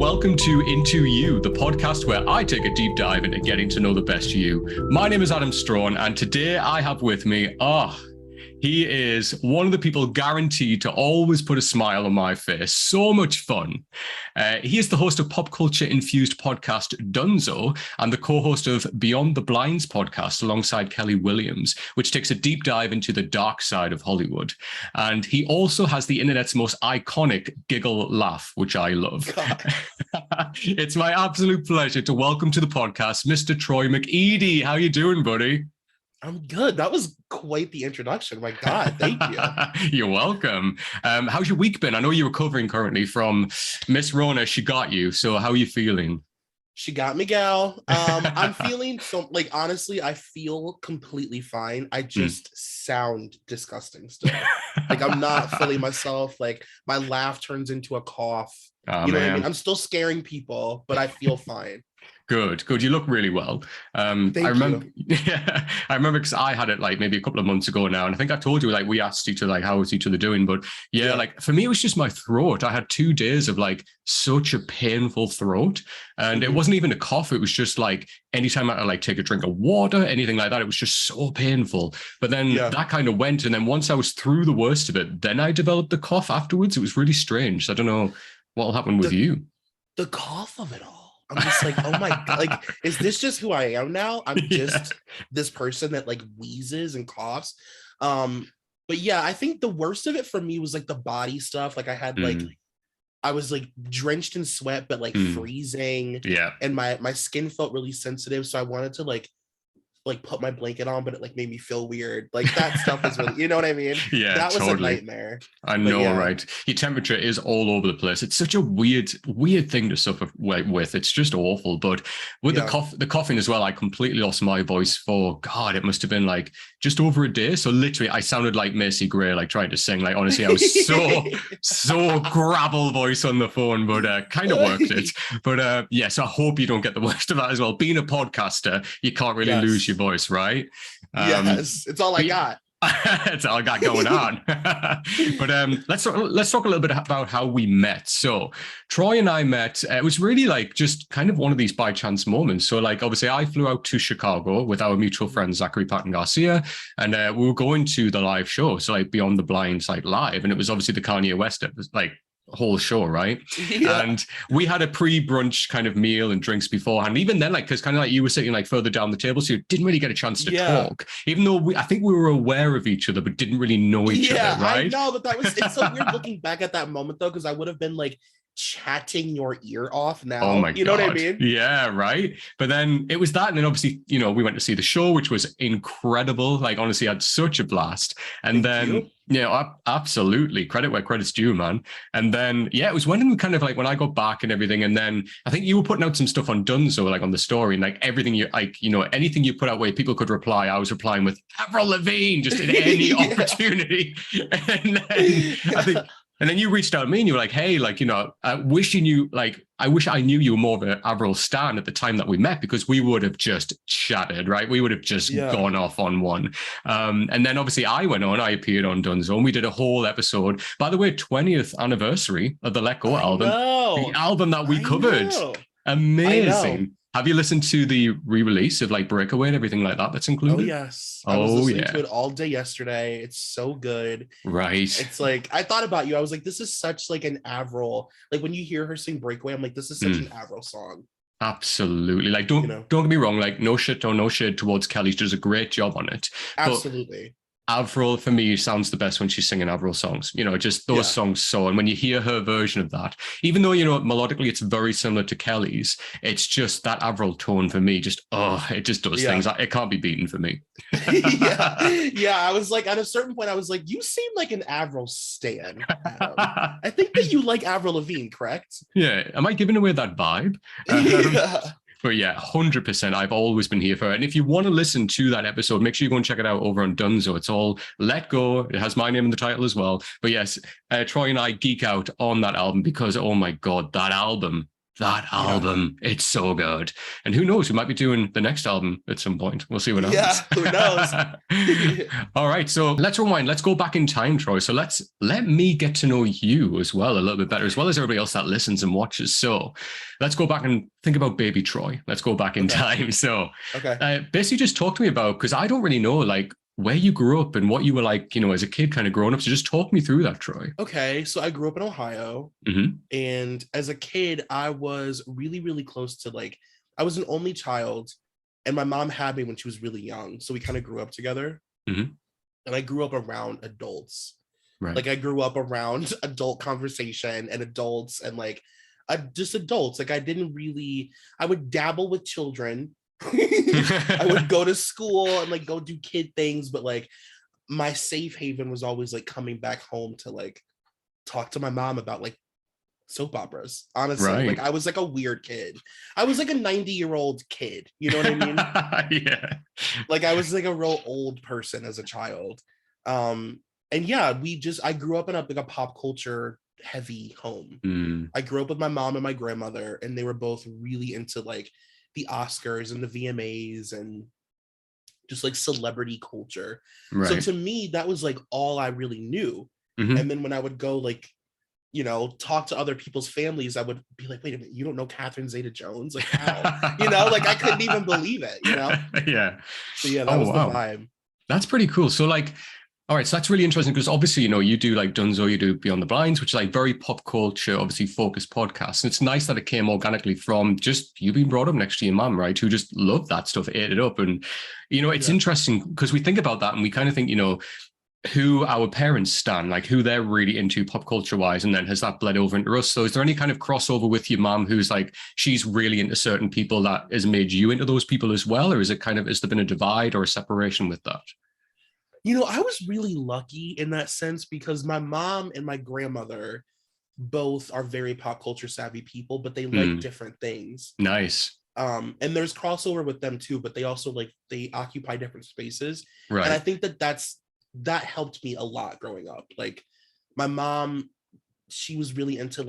welcome to Into You, the podcast where I take a deep dive into getting to know the best you. My name is Adam Straughan, and today I have with me, he is one of the people guaranteed to always put a smile on my face. So much fun. He is the host of pop culture-infused podcast Dunzo and the co-host of Beyond the Blinds podcast alongside Kelly Williams, which takes a deep dive into the dark side of Hollywood. And he also has the internet's most iconic giggle laugh, which I love. It's my absolute pleasure to welcome to the podcast Mr. Troy McEady. How you doing, buddy? I'm good. That was quite the introduction. My God, thank you. You're welcome. How's your week been? I know you're recovering currently from Miss Rona. She got you. So how are you feeling? She got me, gal. I'm feeling so, like, honestly, I feel completely fine. I just sound disgusting still. Like, I'm not fully myself. Like, my laugh turns into a cough. Oh, you know man. what I mean? I'm still scaring people, but I feel fine. Good. You look really well. Thank you. Yeah, I remember because I had it like maybe a couple of months ago now, and I think I told you like we asked each other like how was each other doing, but yeah, like for me it was just my throat. I had 2 days of like such a painful throat, and it wasn't even a cough. It was just like anytime I like take a drink of water, anything like that, it was just so painful. But then that kind of went, and then once I was through the worst of it, then I developed the cough afterwards. It was really strange. So I don't know what will happen with you. The cough of it all. I'm just like, oh my God, like, is this just who I am now? I'm just this person that like wheezes and coughs. But yeah, I think the worst of it for me was like the body stuff. Like I had like, I was like drenched in sweat, but like freezing. Yeah. And my skin felt really sensitive. So I wanted to like put my blanket on, but it like made me feel weird. Like that stuff is really, you know what I mean? Yeah, that was totally. a nightmare. I know, right? Your temperature is all over the place. It's such a weird thing to suffer with. It's just awful. But with the coughing as well, I completely lost my voice for, God, it must have been like just over a day. So literally I sounded like Macy Gray, like trying to sing. Like honestly, I was so gravel voice on the phone, but kind of worked it. But so I hope you don't get the worst of that as well. Being a podcaster, you can't really lose your voice, right? Yes, it's all I got. It's all I got going on. But let's talk a little bit about how we met. So Troy and I met. It was really like just kind of one of these by chance moments. So like obviously I flew out to Chicago with our mutual friend Zachary Patton Garcia, and we were going to the live show. So like Beyond the Blinds like live, and it was obviously the Kanye West like whole show, right? And we had a pre-brunch kind of meal and drinks beforehand. Even then, like, because kind of like you were sitting like further down the table, so you didn't really get a chance to talk. Even though I think we were aware of each other, but didn't really know each other, right? I know, but it's so weird looking back at that moment though, because I would have been like chatting your ear off now. Oh my God. You know what I mean? Yeah, right. But then it was that, and then obviously, you know, we went to see the show, which was incredible. Like honestly, I had such a blast. And then absolutely. Credit where credit's due, man. And then, it was when kind of like when I got back and everything. And then I think you were putting out some stuff on Dunzo, like on the story, and like everything you like, you know, anything you put out where people could reply, I was replying with Avril Lavigne, just in any opportunity. And then I think, and then you reached out to me and you were like, hey, like, you know, I wish I knew you were more of an Avril stan at the time that we met, because we would have just chatted, right? We would have just gone off on one. And then obviously I appeared on Dunzo, and we did a whole episode. By the way, 20th anniversary of the Let Go album. The album that we covered. Amazing. Have you listened to the re-release of like Breakaway and everything like that that's included? Oh, yes. I was listening to it all day yesterday. It's so good. Right. It's like, I thought about you. I was like, this is such like an Avril. Like when you hear her sing Breakaway, I'm like, this is such an Avril song. Absolutely. Like, don't get me wrong. Like, no shit towards Kelly. She does a great job on it. Absolutely. Avril, for me, sounds the best when she's singing Avril songs. You know, just those songs. So, and when you hear her version of that, even though, you know, melodically it's very similar to Kelly's, it's just that Avril tone for me. Just, it just does things. It can't be beaten for me. I was like, at a certain point, I was like, you seem like an Avril stan. I think that you like Avril Lavigne, correct? Yeah. Am I giving away that vibe? But yeah, 100%. I've always been here for it. And if you want to listen to that episode, make sure you go and check it out over on Dunzo. It's all Let Go. It has my name in the title as well. But yes, Troy and I geek out on that album because, oh my God, that album that album. It's so good. And who knows, we might be doing the next album at some point. We'll see what happens. Yeah, who knows? All right, so let's rewind. Let's go back in time, Troy. So let me get to know you as well a little bit better, as well as everybody else that listens and watches. So let's go back and think about baby Troy. Let's go back in time. So basically just talk to me about, because I don't really know like where you grew up and what you were like, as a kid kind of growing up. So just talk me through that, Troy. Okay, so I grew up in Ohio, and as a kid, I was really, really close to like, I was an only child, and my mom had me when she was really young. So we kind of grew up together, and I grew up around adults. Right. Like I grew up around adult conversation and adults and like just adults. Like I would dabble with children. I would go to school and like go do kid things, but like my safe haven was always like coming back home to like talk to my mom about like soap operas. Honestly, like I was like a weird kid. I was like a 90-year-old kid. You know what I mean? Yeah. Like I was like a real old person as a child. And yeah, I grew up in a pop culture heavy home. I grew up with my mom and my grandmother, and they were both really into like the Oscars and the VMAs and just like celebrity culture. So to me, that was like all I really knew. And then when I would go like, talk to other people's families, I would be like, wait a minute, you don't know Catherine Zeta-Jones? Like how? Like I couldn't even believe it, Yeah. So yeah, that was the vibe. That's pretty cool. So like, all right, so that's really interesting because obviously, you do like Dunzo, you do Beyond the Blinds, which is like very pop culture, obviously focused podcasts. And it's nice that it came organically from just you being brought up next to your mom, right? Who just loved that stuff, ate it up. And, it's interesting because we think about that and we kind of think, who our parents stand, like who they're really into pop culture wise. And then has that bled over into us? So is there any kind of crossover with your mom who's like, she's really into certain people that has made you into those people as well? Or is it has there been a divide or a separation with that? I was really lucky in that sense because my mom and my grandmother both are very pop culture savvy people, but they like different things. Nice. And there's crossover with them too, but they also they occupy different spaces. Right. And I think that helped me a lot growing up. Like my mom, she was really into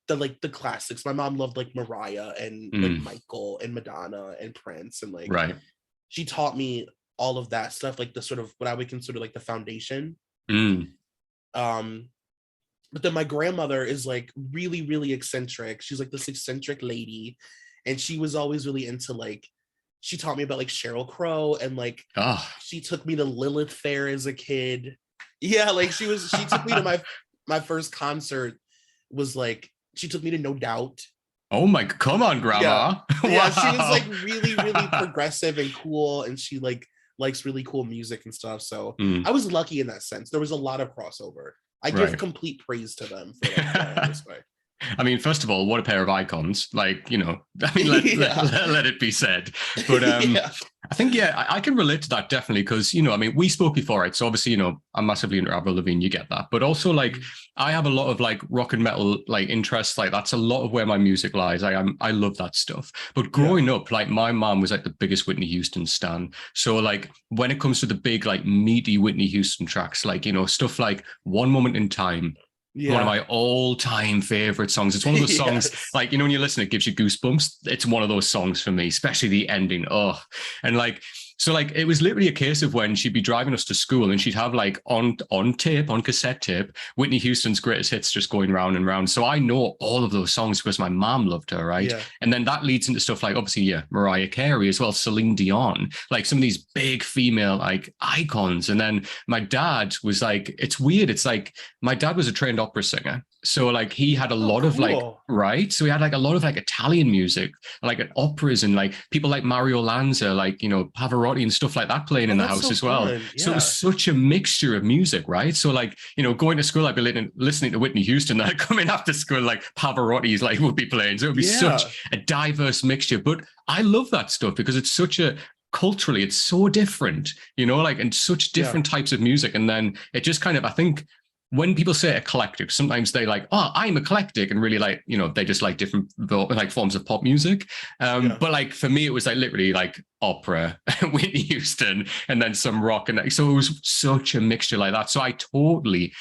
the classics. My mom loved like Mariah and like Michael and Madonna and Prince and like she taught me all of that stuff, like the sort of what I would consider like the foundation. But then my grandmother is like really, really eccentric. She's like this eccentric lady. And she was always really into like, she taught me about like Sheryl Crow and like, she took me to Lilith Fair as a kid. Yeah, like she took me to my first concert was like, she took me to No Doubt. Oh my, come on, Grandma. Yeah, yeah, she was like really, really progressive and cool. And she like likes really cool music and stuff. So I was lucky in that sense. There was a lot of crossover. I give complete praise to them for that this way. I mean, first of all, what a pair of icons. Like, let it be said. But I think, I can relate to that definitely because, we spoke before, right? So obviously, I'm massively into Avril Lavigne, you get that. But also like, I have a lot of like rock and metal like interests. Like that's a lot of where my music lies. I love that stuff. But growing up, like my mom was like the biggest Whitney Houston stan. So like when it comes to the big, like meaty Whitney Houston tracks, like, stuff like One Moment in Time, one of my all-time favorite songs. It's one of those songs, like, when you listen, it gives you goosebumps. It's one of those songs for me, especially the ending. And like, so like, it was literally a case of when she'd be driving us to school and she'd have like on cassette tape, Whitney Houston's greatest hits just going round and round. So I know all of those songs because my mom loved her, right? Yeah. And then that leads into stuff like, obviously, Mariah Carey as well, Celine Dion, like some of these big female like icons. And then my dad was like, it's weird. It's like, my dad was a trained opera singer. So like he had a lot of like, right. So he had like a lot of like Italian music, like operas and like people like Mario Lanza, like, Pavarotti and stuff like that playing in the house as well. Yeah. So it was such a mixture of music, right? So like, going to school, I'd be listening to Whitney Houston, and I'd come in after school, like Pavarotti's like would be playing. So it would be such a diverse mixture. But I love that stuff because it's such a, culturally, it's so different, like, and such different types of music. And then it just kind of, I think, when people say eclectic, sometimes they like, I'm eclectic, and really like, they just like different like forms of pop music. But like for me, it was like literally like opera, Whitney Houston, and then some rock, and so it was such a mixture like that. So I totally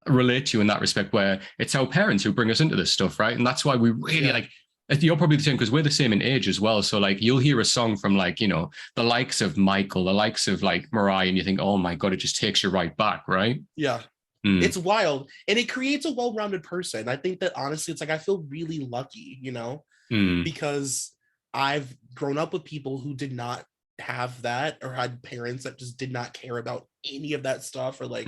relate to you in that respect, where it's our parents who bring us into this stuff, right? And that's why we really like. You're probably the same because we're the same in age as well. So like you'll hear a song from like, you know, the likes of Michael, the likes of like Mariah, and you think, oh my God, it just takes you right back, right? Yeah. It's wild. And it creates a well-rounded person. I think that honestly, it's like I feel really lucky, you know, because I've grown up with people who did not have that or had parents that just did not care about any of that stuff, or like,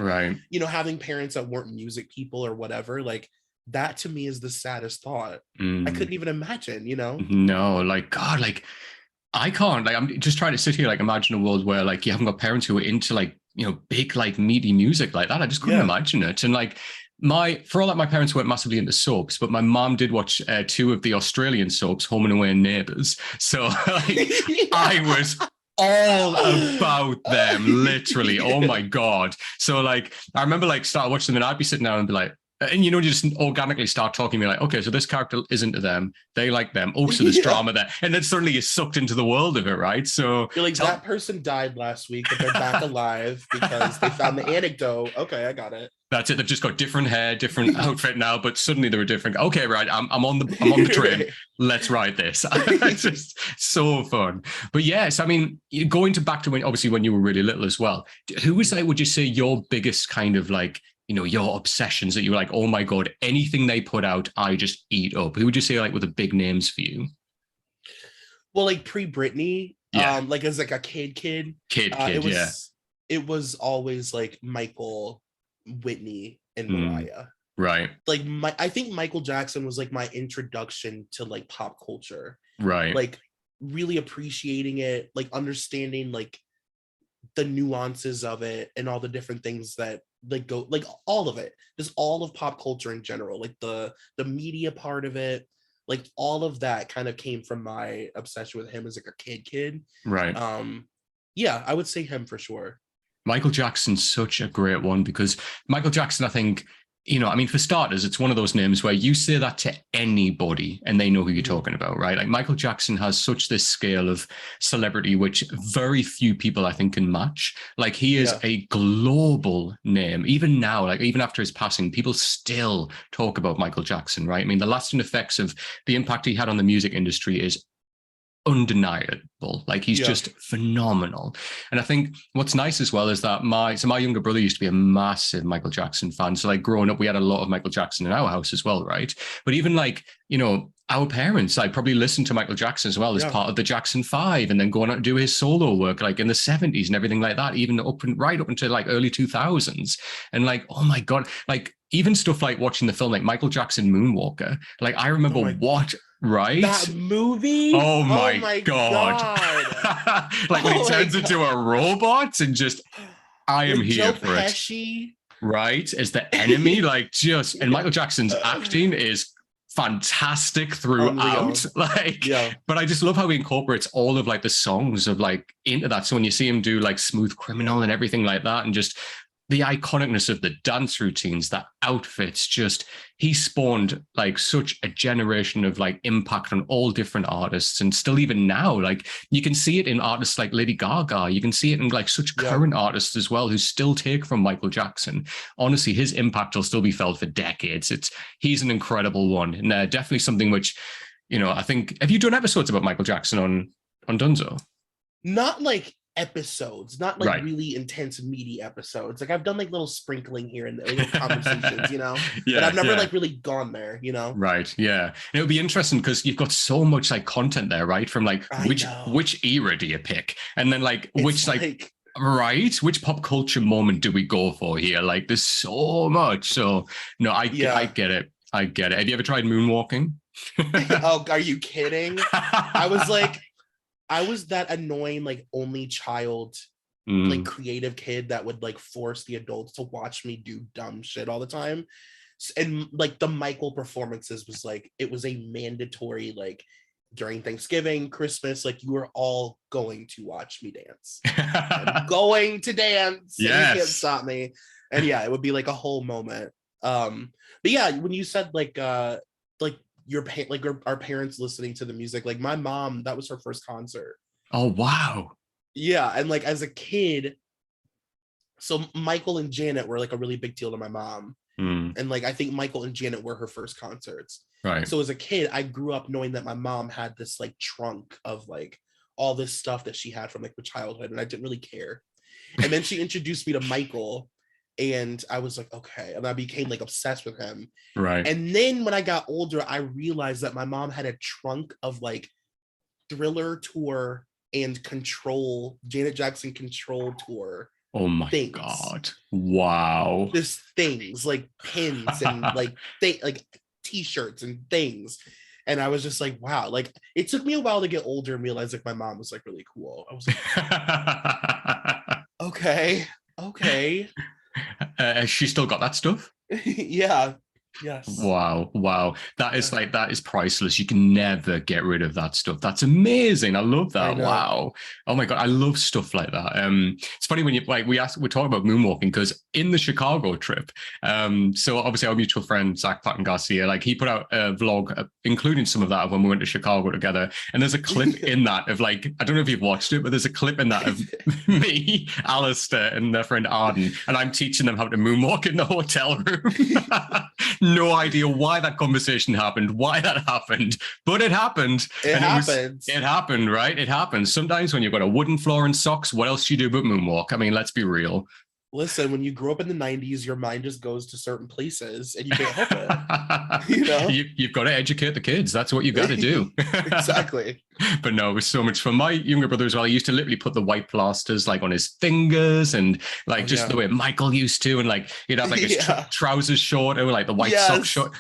you know, having parents that weren't music people or whatever. Like that to me is the saddest thought. I couldn't even imagine, you know? No, like God, like I can't. Like I'm just trying to sit here, like imagine a world where like you haven't got parents who are into like, you know, big like meaty music like that. I just couldn't imagine it. And like for all that my parents weren't massively into soaps, but my mom did watch 2 of the Australian soaps, Home and Away and Neighbours. So like I was all about them, literally. Oh my God. So like I remember like start watching them and I'd be sitting down and be like, and you know, you just organically start talking to me like, okay, so this character is into them, they like them, also there's drama there, and then suddenly you're sucked into the world of it, right? So you're like, that person died last week, but they're back alive because they found the anecdote. Okay, I got it. That's it. They've just got different hair, different outfit now, but suddenly they were different. Okay, right. I'm on the train. Let's ride this. It's just so fun. But yes, I mean, going to back to when you were really little as well. Who was like, would you say your biggest kind of like, you know, your obsessions that you were like, oh my God, anything they put out, I just eat up? Who would you say like were the big names for you? Well, like pre-Britney, like as like a kid, it was always like Michael, Whitney, and Mariah. Right. Like I think Michael Jackson was like my introduction to like pop culture. Right. Like really appreciating it, like understanding like the nuances of it and all the different things that like go, like all of it, just all of pop culture in general, like the media part of it, like all of that kind of came from my obsession with him as like a kid. Right. Yeah, I would say him for sure. Michael Jackson's such a great one because Michael Jackson, I think, you know, I mean, for starters, it's one of those names where you say that to anybody and they know who you're talking about, right? Like Michael Jackson has such this scale of celebrity, which very few people I think can match. Like he is a global name. Even now, like even after his passing, people still talk about Michael Jackson, right? I mean, the lasting effects of the impact he had on the music industry is undeniable. Like he's just phenomenal. And I think what's nice as well is that my younger brother used to be a massive Michael Jackson fan. So like growing up, we had a lot of Michael Jackson in our house as well, right? But even like, you know, our parents like probably listened to Michael Jackson as well as part of the Jackson 5 and then going out and do his solo work like in the 70s and everything like that, even right up into like early 2000s. And like, oh my God, like even stuff like watching the film like Michael Jackson Moonwalker. Like I remember right? That movie? Oh my God. Like when he turns into a robot and just, I am here Joe for Pesci. it. Right? As the enemy, like just, and Michael Jackson's acting is fantastic throughout. But I just love how he incorporates all of like the songs of like into that. So when you see him do like Smooth Criminal and everything like that, and just the iconicness of the dance routines, the outfits, just he spawned like such a generation of like impact on all different artists. And still even now, like you can see it in artists like Lady Gaga. You can see it in like such current artists as well who still take from Michael Jackson. Honestly, his impact will still be felt for decades. He's an incredible one. And definitely something which, you know, I think, have you done episodes about Michael Jackson on Dunzo? Not like episodes, not like really intense meaty episodes. Like I've done like little sprinkling here and there, little conversations, you know, but I've never like really gone there, you know. Right. Yeah. And it would be interesting because you've got so much like content there, right? From like which era do you pick, and then like which which pop culture moment do we go for here? Like there's so much. So no, I get it. I get it. Have you ever tried moonwalking? Oh, are you kidding? I was that annoying, like only child, like creative kid that would like force the adults to watch me do dumb shit all the time. And like the Michael performances was like, it was a mandatory, like during Thanksgiving, Christmas, like you were all going to watch me dance. I'm going to dance. Yes. You can't stop me. And yeah, it would be like a whole moment. But yeah, when you said like our parents listening to the music, like my mom, that was her first concert. Oh wow. Yeah. And like as a kid, so Michael and Janet were like a really big deal to my mom. And like I think Michael and Janet were her first concerts. Right. So as a kid, I grew up knowing that my mom had this like trunk of like all this stuff that she had from like her childhood, and I didn't really care. And then she introduced me to Michael, and I was like, okay, and I became like obsessed with him. Right. And then when I got older, I realized that my mom had a trunk of like Thriller tour and Control, Janet Jackson Control tour. Oh my things. God. Wow. Just things like pins and like t-shirts and things. And I was just like, wow, like it took me a while to get older and realize like my mom was like really cool. I was like, okay. Has she still got that stuff? Yeah. Yes. Wow. That is priceless. You can never get rid of that stuff. That's amazing. I love that. Wow. Oh my God. I love stuff like that. It's funny when we're talking about moonwalking, because in the Chicago trip, so obviously our mutual friend, Zach Patton Garcia, like he put out a vlog, including some of that when we went to Chicago together. And there's a clip in that of like, I don't know if you've watched it, but there's a clip in that of me, Alistair, and their friend Arden, and I'm teaching them how to moonwalk in the hotel room. No idea why that conversation happened, but it happened. It happened, right? It happens. Sometimes when you've got a wooden floor and socks, what else do you do but moonwalk? I mean, let's be real. Listen, when you grew up in the 90s, your mind just goes to certain places and you can't help it. You know? You've got to educate the kids. That's what you got to do. Exactly. But no, it was so much fun. My younger brother as well, he used to literally put the white plasters like on his fingers and like the way Michael used to. And like he'd have like his trousers short or like the white socks short.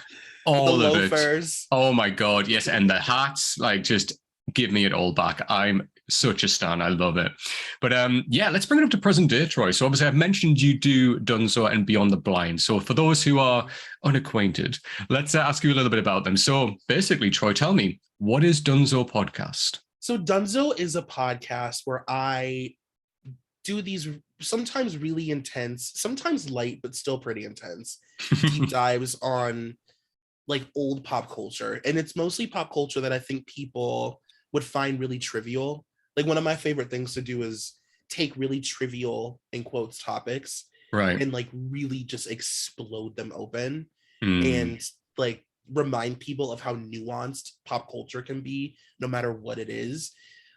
All the of loafers. It. Oh my God. Yes. And the hats, like just give me it all back. I'm such a stan. I love it. But let's bring it up to present day, Troy. So obviously I've mentioned you do Dunzo and Beyond the Blind. So for those who are unacquainted, let's ask you a little bit about them. So basically, Troy, tell me, what is Dunzo podcast? So Dunzo is a podcast where I do these sometimes really intense, sometimes light, but still pretty intense deep dives on like old pop culture. And it's mostly pop culture that I think people would find really trivial. Like one of my favorite things to do is take really trivial, in quotes, topics, right, and like really just explode them open and like remind people of how nuanced pop culture can be, no matter what it is.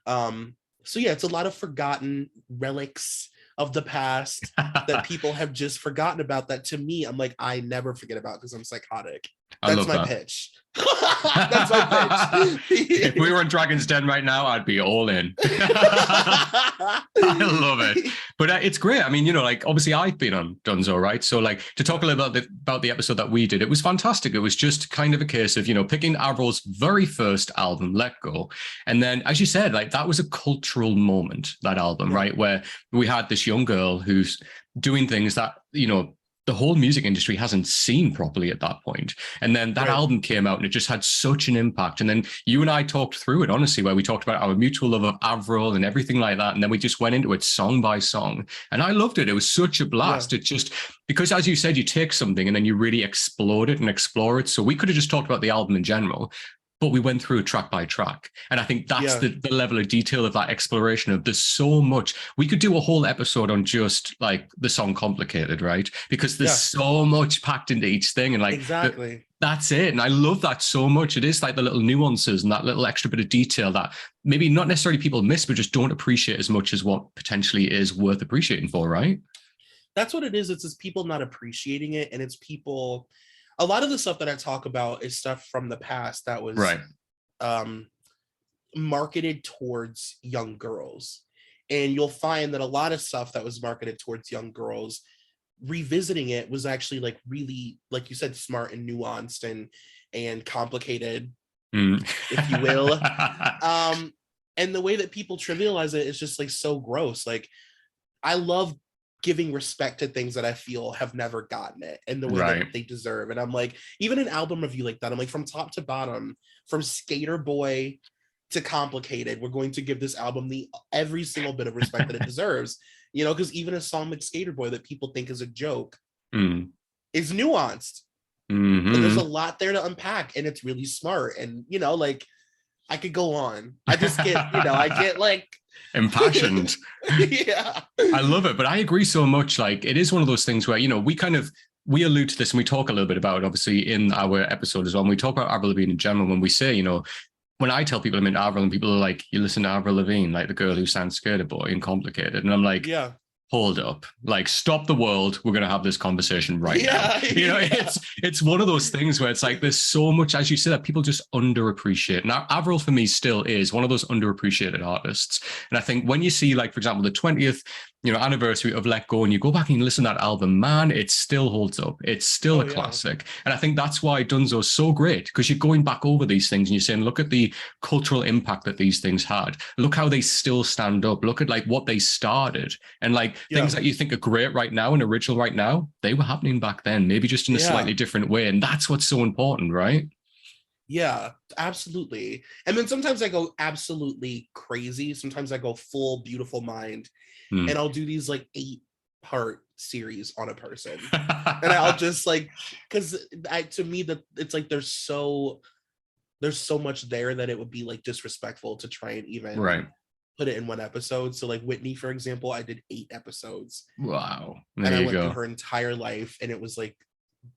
So yeah, it's a lot of forgotten relics of the past that people have just forgotten about, that to me, I'm like, I never forget about because I'm psychotic. That's my pitch. That's my pitch. If we were in Dragon's Den right now, I'd be all in. I love it. But it's great. I mean, you know, like obviously I've been on Dunzo, right? So like to talk a little bit about the episode that we did, it was fantastic. It was just kind of a case of, you know, picking Avril's very first album, Let Go. And then, as you said, like that was a cultural moment, that album, right? Where we had this young girl who's doing things that, you know, the whole music industry hasn't seen properly at that point. And then that album came out and it just had such an impact. And then you and I talked through it, honestly, where we talked about our mutual love of Avril and everything like that. And then we just went into it song by song. And I loved it. It was such a blast. It just, because as you said, you take something and then you really explode it and explore it. So we could have just talked about the album in general, but we went through it track by track. And I think that's the level of detail of that exploration of there's so much. We could do a whole episode on just like the song Complicated, right? Because there's so much packed into each thing. And like, that's it. And I love that so much. It is like the little nuances and that little extra bit of detail that maybe not necessarily people miss, but just don't appreciate as much as what potentially is worth appreciating for, right? That's what it is. It's just people not appreciating it. And it's people... A lot of the stuff that I talk about is stuff from the past that was marketed towards young girls. And you'll find that a lot of stuff that was marketed towards young girls, revisiting it was actually like really, like you said, smart and nuanced and complicated, if you will. And the way that people trivialize it is just like so gross. Like I love giving respect to things that I feel have never gotten it in the way that they deserve. And I'm like, even an album review like that, I'm like, from top to bottom, from Skater Boy to Complicated, we're going to give this album every single bit of respect that it deserves. You know, because even a song like Skater Boy that people think is a joke is nuanced. And there's a lot there to unpack, and it's really smart. And, you know, like, I could go on. I just get, you know, I get like impassioned. I love it. But I agree so much. Like, it is one of those things where, you know, we kind of we allude to this and we talk a little bit about it, obviously, in our episode as well. When we talk about Avril Lavigne in general, when we say, you know, when I tell people I'm into Avril and people are like, you listen to Avril Lavigne, like the girl who sang Skater Boy and Complicated. And I'm like, yeah, hold up, like stop the world. We're going to have this conversation right now. You know, it's one of those things where it's like, there's so much, as you said, that people just underappreciate. Now, Avril for me still is one of those underappreciated artists. And I think when you see, like, for example, the 20th, you know, anniversary of Let Go, and you go back and you listen to that album, man, it still holds up. It's still a classic. And I think that's why Dunzo is so great, because you're going back over these things and you're saying, look at the cultural impact that these things had. Look how they still stand up. Look at like what they started. And like things that you think are great right now and original right now, they were happening back then, maybe just in a slightly different way. And that's what's so important, right? Yeah, absolutely. And then sometimes I go absolutely crazy. Sometimes I go full Beautiful Mind, and I'll do these like 8-part series on a person. And I'll just like, because to me that it's like there's so much there that it would be like disrespectful to try and even put it in one episode. So like Whitney, for example, I did 8 episodes. Wow. And I went through her entire life, and it was like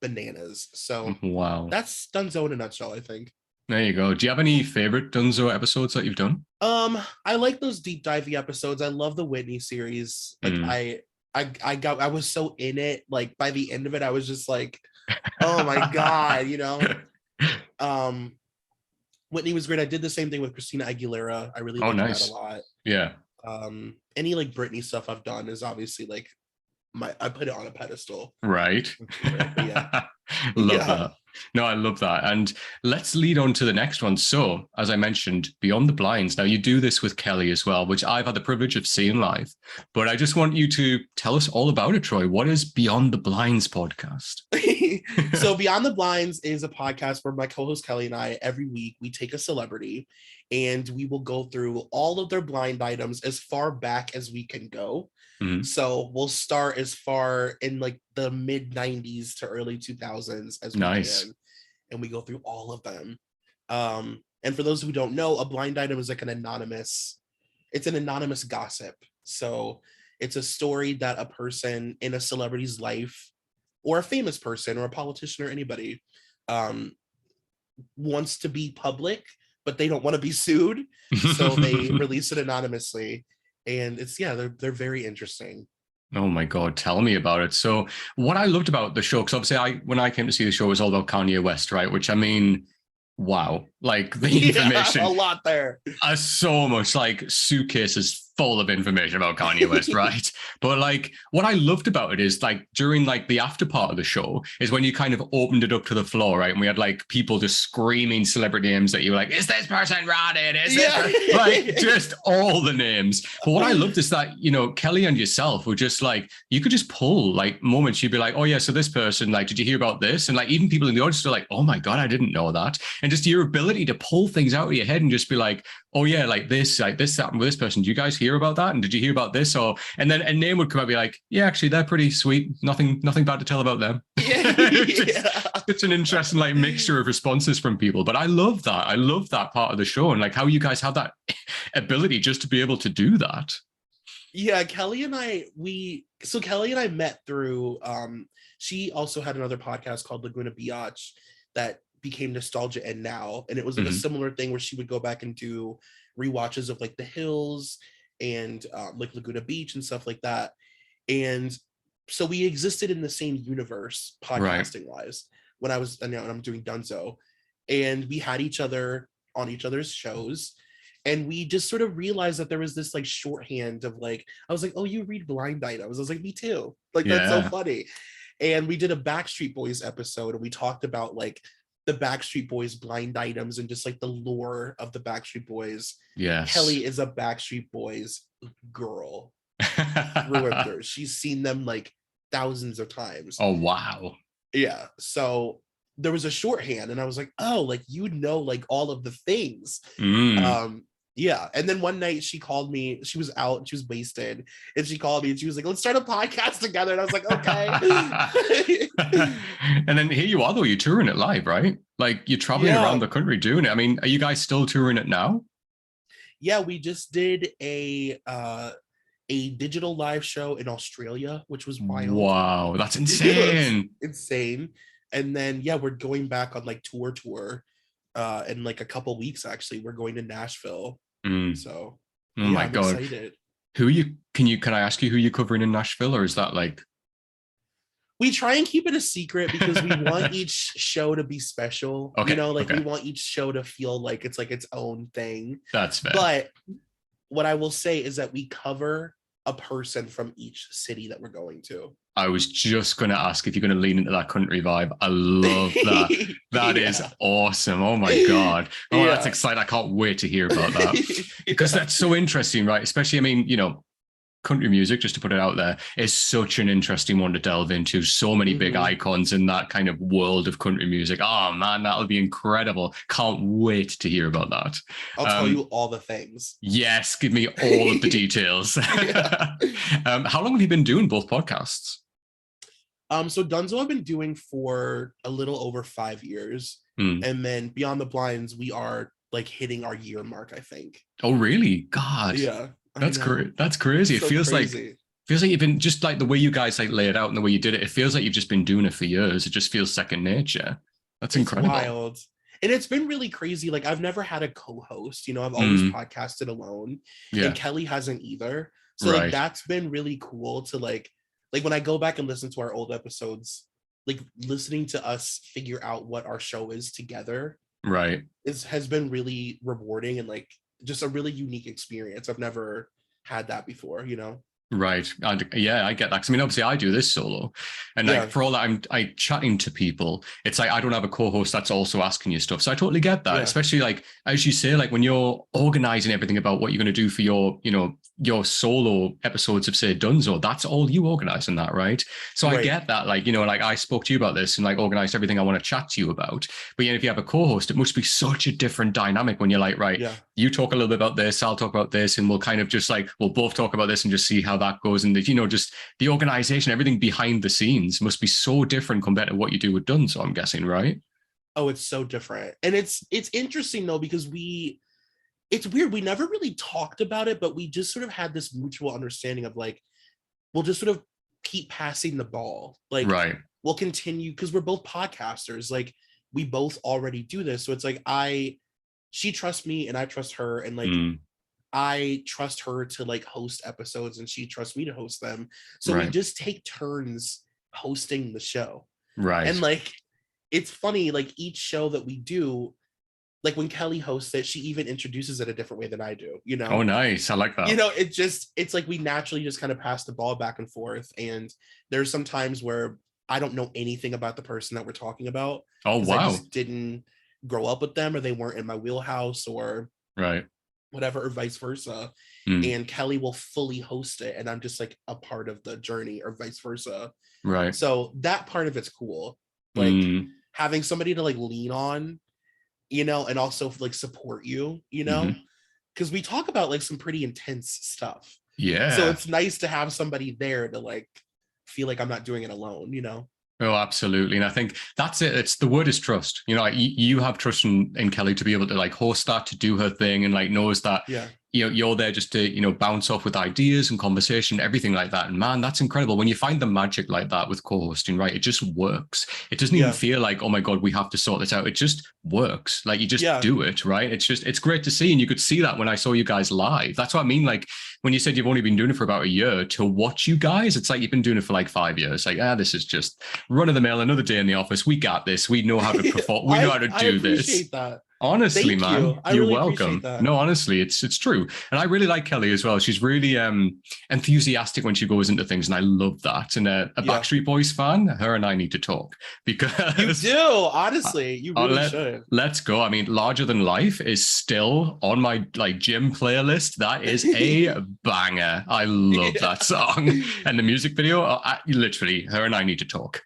bananas. So wow, that's Dunzo in a nutshell, I think. There you go. Do you have any favorite Dunzo episodes that you've done? I like those deep divey episodes. I love the Whitney series. Like I was so in it. Like by the end of it, I was just like, oh my god, you know. Whitney was great. I did the same thing with Christina Aguilera. I really liked that a lot. Yeah. Any like Britney stuff I've done is obviously like I put it on a pedestal. Right. Love that. No, I love that. And let's lead on to the next one. So, as I mentioned, Beyond the Blinds. Now, you do this with Kelly as well, which I've had the privilege of seeing live. But I just want you to tell us all about it, Troy. What is Beyond the Blinds podcast? So, Beyond the Blinds is a podcast where my co-host Kelly and I, every week, we take a celebrity and we will go through all of their blind items as far back as we can go. So we'll start as far in like the mid 90s to early 2000s as we can, and we go through all of them. And for those who don't know, a blind item is like an anonymous gossip. So it's a story that a person in a celebrity's life, or a famous person or a politician or anybody, wants to be public, but they don't want to be sued. So they release it anonymously. And it's they're very interesting. Oh my God, tell me about it. So what I loved about the show, because obviously when I came to see the show, it was all about Kanye West, right? Which I mean, wow, like the information, a lot there. So much, like suitcases full of information about Kanye West, right? But like what I loved about it is like during like the after part of the show is when you kind of opened it up to the floor, right? And we had like people just screaming celebrity names that you were like, is this person rotted? Is this like just all the names? But what I loved is that, you know, Kelly and yourself were just like, you could just pull like moments. You'd be like, oh yeah, so this person, like, did you hear about this? And like even people in the audience are like, oh my God, I didn't know that. And just your ability to pull things out of your head and just be like, oh yeah, like this happened with this person. Do you guys hear about that? And did you hear about this? Or and then a name would come up and be like, yeah, actually, they're pretty sweet. Nothing bad to tell about them. It's an interesting like mixture of responses from people. But I love that. I love that part of the show and like how you guys have that ability just to be able to do that. Yeah, Kelly and I met through she also had another podcast called Laguna Biatch that became Nostalgia and Now, and it was like a similar thing where she would go back and do rewatches of like The Hills and like Laguna Beach and stuff like that. And so we existed in the same universe podcasting wise when I'm doing Dunzo, and we had each other on each other's shows, and we just sort of realized that there was this like shorthand of like, I was like, oh, you read blind items. I was like, me too, like that's so funny. And we did a Backstreet Boys episode and we talked about like the Backstreet Boys blind items and just like the lore of the Backstreet Boys. Yes. Kelly is a Backstreet Boys girl through and through. She's seen them like thousands of times. Oh, wow. Yeah. So there was a shorthand and I was like, oh, like, you know, like all of the things. Yeah. And then one night she called me, she was out and she was wasted. And she called me and she was like, let's start a podcast together. And I was like, okay. And then here you are, though, you're touring it live, right? Like you're traveling around the country doing it. I mean, are you guys still touring it now? Yeah, we just did a a digital live show in Australia, which was wild. Wow, that's It was insane. insane. And then yeah, we're going back on like tour in like a couple weeks. Actually, we're going to Nashville. So Oh yeah, my I'm God. excited. Can I ask you who you're covering in Nashville, or is that like We try and keep it a secret because we want each show to be special. okay, Like okay. we want each show to feel like it's own thing. That's fair. But what I will say is that we cover a person from each city that we're going to. I was just going to ask if you're going to lean into that country vibe. I love that. That is awesome. Oh my God. Oh, that's exciting. I can't wait to hear about that because that's so interesting, right? Especially, I mean, country music, just to put it out there, is such an interesting one to delve into. So many big icons in that kind of world of country music. Oh man, that'll be incredible. Can't wait to hear about that. I'll tell you all the things. Yes, give me all of the details. How long have you been doing both podcasts? So Dunzo I've been doing for a little over 5 years. And then Beyond the Blinds, we are like hitting our year mark, I think. Oh, really? God. Yeah. That's great. That's crazy. It feels crazy. Like you've been just like the way you guys like lay it out and the way you did it. It feels like you've just been doing it for years. It just feels second nature. That's incredible. Wild. And it's been really crazy. Like I've never had a co-host, I've always podcasted alone. Yeah. And Kelly hasn't either. So like that's been really cool to like when I go back and listen to our old episodes, like listening to us figure out what our show is together. Right. Has been really rewarding and like just a really unique experience. I've never had that before, Right. Yeah, I get that. 'Cause I mean, obviously I do this solo and like for all that I'm chatting to people, it's like I don't have a co-host that's also asking you stuff. So I totally get that, especially like, as you say, like when you're organizing everything about what you're going to do for your solo episodes of say Dunzo, that's all you organizing that, right? So I get that, like, like I spoke to you about this and like organized everything I want to chat to you about. But if you have a co-host, it must be such a different dynamic when you're like, you talk a little bit about this, I'll talk about this, and we'll kind of just like, we'll both talk about this and just see how that goes. And just the organization, everything behind the scenes must be so different compared to what you do with Dunzo, I'm guessing, right? Oh, it's so different. And it's interesting though, because it's weird. We never really talked about it, but we just sort of had this mutual understanding of like, we'll just sort of keep passing the ball. Like we'll continue because we're both podcasters. Like we both already do this. So it's like she trusts me and I trust her. And like, I trust her to like host episodes and she trusts me to host them. So we just take turns hosting the show. Right. And like, it's funny, like each show that we do, like when Kelly hosts it, she even introduces it a different way than I do, Oh, nice. I like that. It's like we naturally just kind of pass the ball back and forth. And there's some times where I don't know anything about the person that we're talking about. Oh, wow. I just didn't grow up with them or they weren't in my wheelhouse or whatever, or vice versa. And Kelly will fully host it. And I'm just like a part of the journey or vice versa. Right. So that part of it's cool. Like having somebody to like lean on, and also like support you, because we talk about like some pretty intense stuff. Yeah. So it's nice to have somebody there to like feel like I'm not doing it alone, Oh, absolutely. And I think that's it. It's the word is trust. You have trust in Kelly to be able to like host that, to do her thing and like knows that you're there just to, bounce off with ideas and conversation, everything like that. And man, that's incredible. When you find the magic like that with co-hosting, right? It just works. It doesn't even feel like, oh my God, we have to sort this out. It just works. Like you just do it, right? It's great to see. And you could see that when I saw you guys live. That's what I mean. Like when you said you've only been doing it for about a year, to watch you guys, it's like you've been doing it for like 5 years. Like, this is just run of the mill, another day in the office. We got this. We know how to perform. We know how to do this. I appreciate that. Honestly, Thank man, you're really welcome. No, honestly, it's true. And I really like Kelly as well. She's really enthusiastic when she goes into things. And I love that. And a Backstreet Boys fan, her and I need to talk because you do. Honestly, you really should. Let's go. I mean, Larger Than Life is still on my like gym playlist. That is a banger. I love that song. And the music video, literally, her and I need to talk.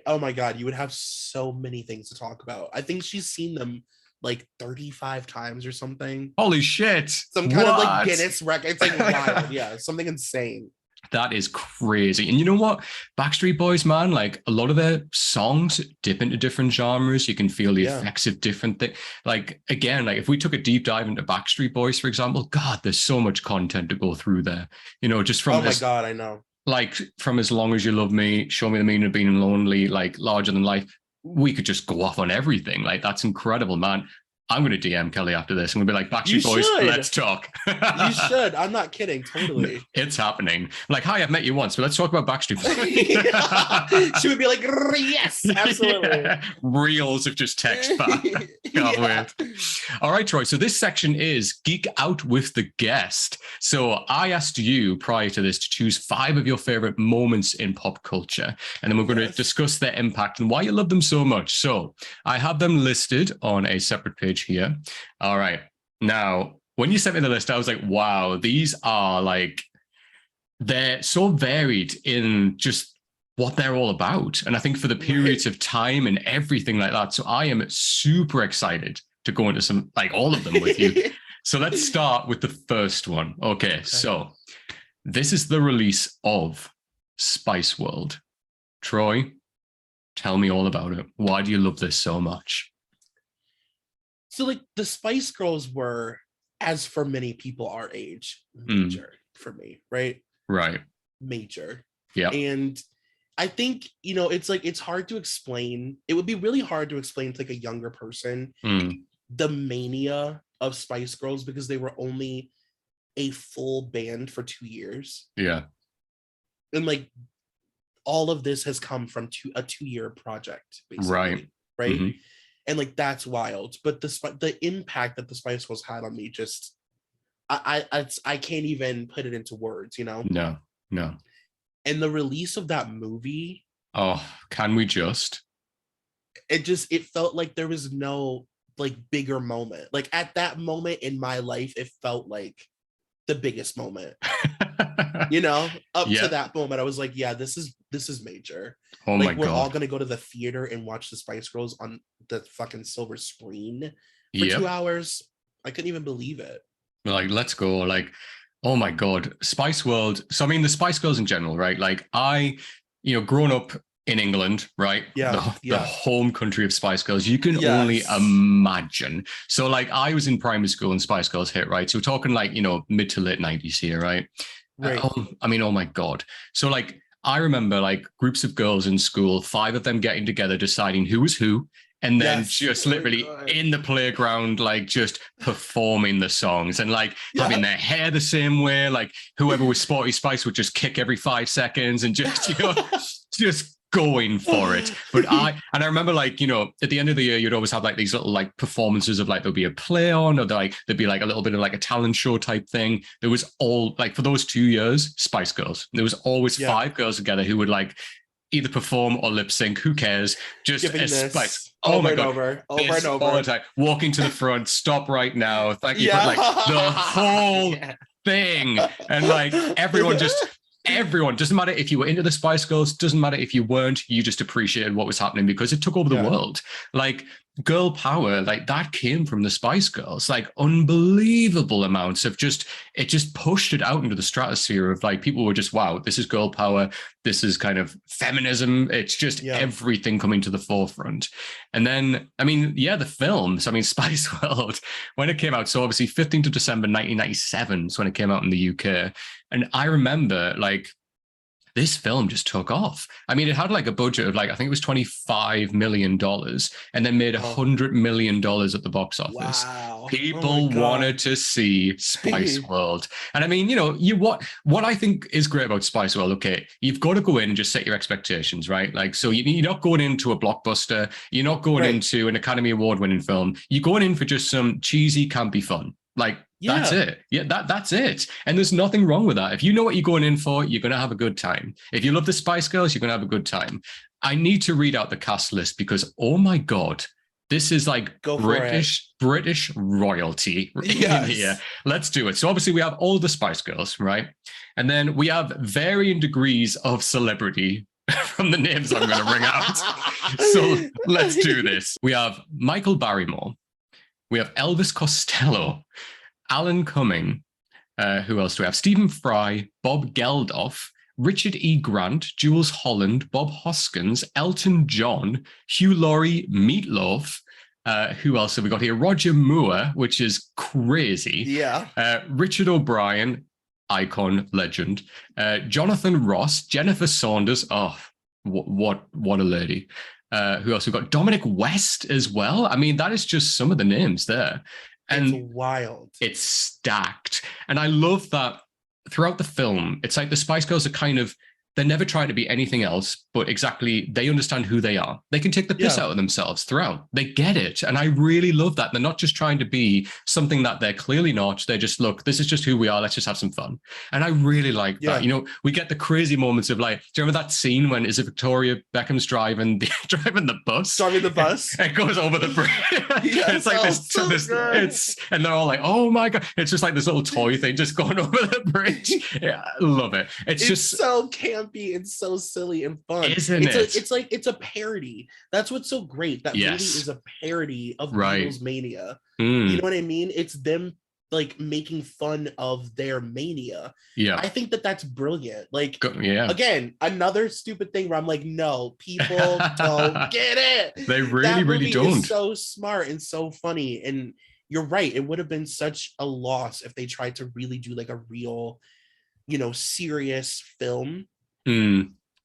Oh my God, you would have so many things to talk about. I think she's seen them like 35 times or something. Holy shit. Some kind of like Guinness record. It's like wild. Yeah, something insane. That is crazy. And you know what? Backstreet Boys, man, like a lot of their songs dip into different genres. You can feel the effects of different things. Like, again, like if we took a deep dive into Backstreet Boys, for example, God, there's so much content to go through there. You know, just from God, I know. Like from As Long As You Love Me, Show Me the Meaning of Being Lonely, like Larger Than Life. We could just go off on everything. Like, that's incredible, man. I'm going to DM Kelly after this. I'm going to be like, Backstreet Boys, let's talk. You should. I'm not kidding. Totally. It's happening. Like, hi, I've met you once, but let's talk about Backstreet Boys. She would be like, yes, absolutely. Yeah. Reels of just text back. Can't wait. All right, Troy. So this section is Geek Out with the Guest. So I asked you prior to this to choose 5 of your favorite moments in pop culture. And then we're going to discuss their impact and why you love them so much. So I have them listed on a separate page here. All right. Now, when you sent me the list, I was like, wow, these are like, they're so varied in just what they're all about. And I think for the periods of time and everything like that. So I am super excited to go into some, like all of them with you. So let's start with the first one. Okay. So this is the release of Spice World. Troy, tell me all about it. Why do you love this so much? So like the Spice Girls were, as for many people our age, major for me, right? Right. Major. Yeah. And I think, you know, it's like, it's hard to explain. It would be really hard to explain to like a younger person the mania of Spice Girls because they were only a full band for 2 years. Yeah. And like all of this has come from a 2-year project, basically. Right. Right. Mm-hmm. And like that's wild, but the impact that the Spice Girls had on me, just I can't even put it into words, you know. No. And the release of that movie, oh, can we just? It felt like there was no like bigger moment. Like at that moment in my life, it felt like the biggest moment. You know, up to that moment, I was like, yeah, this is major. Oh like, my God. We're all gonna go to the theater and watch the Spice Girls on the fucking silver screen for 2 hours. I couldn't even believe it. Like, let's go. Like, oh my God, Spice World. So I mean, the Spice Girls in general, right? Like growing up in England, right? The home country of Spice Girls, you can only imagine. So like I was in primary school and Spice Girls hit, right? So we're talking like, mid to late 90s here, right? Right. I mean, oh my God. So like, I remember like groups of girls in school, 5 of them getting together, deciding who was who, and then just literally in the playground, like just performing the songs and like having their hair the same way. Like whoever was Sporty Spice would just kick every 5 seconds and just, just going for it. But I remember like, at the end of the year, you'd always have like these little like performances of like, there'll be a play on, or there'd be like a little bit of like a talent show type thing. There was all like, for those 2 years, Spice Girls. There was always 5 girls together who would like either perform or lip sync. Who cares? Just Spice. Oh my God. Over and over. All the time. Walking to the front. Stop right now. Thank you for like the whole thing. And like everyone, doesn't matter if you were into the Spice Girls, doesn't matter if you weren't, you just appreciated what was happening because it took over the world. Like girl power, like that came from the Spice Girls, like unbelievable amounts of it just pushed it out into the stratosphere of like, people were just, wow, this is girl power. This is kind of feminism. It's just everything coming to the forefront. And then, I mean, the films, I mean, Spice World, when it came out, so obviously 15th of December, 1997 is when it came out in the UK. And I remember like, this film just took off. I mean, it had like a budget of like, I think it was $25 million and then made $100 million at the box office. Wow. People wanted to see Spice World. And I mean, what I think is great about Spice World, okay, you've got to go in and just set your expectations, right? Like, so you're not going into a blockbuster. You're not going into an Academy Award winning film. You're going in for just some cheesy, campy fun. Like, that's it. Yeah, that's it. And there's nothing wrong with that. If you know what you're going in for, you're going to have a good time. If you love the Spice Girls, you're going to have a good time. I need to read out the cast list because, oh my God, this is like British royalty in here. Let's do it. So obviously we have all the Spice Girls, right? And then we have varying degrees of celebrity from the names I'm going to bring out. So let's do this. We have Michael Barrymore. We have Elvis Costello, Alan Cumming. Who else do we have? Stephen Fry, Bob Geldof, Richard E. Grant, Jules Holland, Bob Hoskins, Elton John, Hugh Laurie, Meatloaf. Who else have we got here? Roger Moore, which is crazy. Yeah. Richard O'Brien, icon, legend. Jonathan Ross, Jennifer Saunders. Oh, what a lady. Who else? We've got Dominic West as well. I mean, that is just some of the names there. And it's wild. It's stacked. And I love that throughout the film, it's like the Spice Girls are kind of, they're never trying to be anything else, but exactly, they understand who they are. They can take the piss out of themselves throughout. They get it. And I really love that. They're not just trying to be something that they're clearly not. They're just, look, this is just who we are. Let's just have some fun. And I really like that. You know, we get the crazy moments of like, do you remember that scene when is it Victoria Beckham's driving the bus? Driving the bus? It goes over the bridge. It's like and they're all like, oh my God. It's just like this little toy thing just going over the bridge. Yeah, I love it. It's just so campy and so silly and fun, isn't it? It's like it's a parody. That's what's so great. That movie is a parody of Beatles mania. You know what I mean? It's them like making fun of their mania. Yeah, I think that's brilliant. Like, again, another stupid thing where I'm like, no, people don't get it. They really don't. Is so smart and so funny. And you're right. It would have been such a loss if they tried to really do like a real, you know, serious film.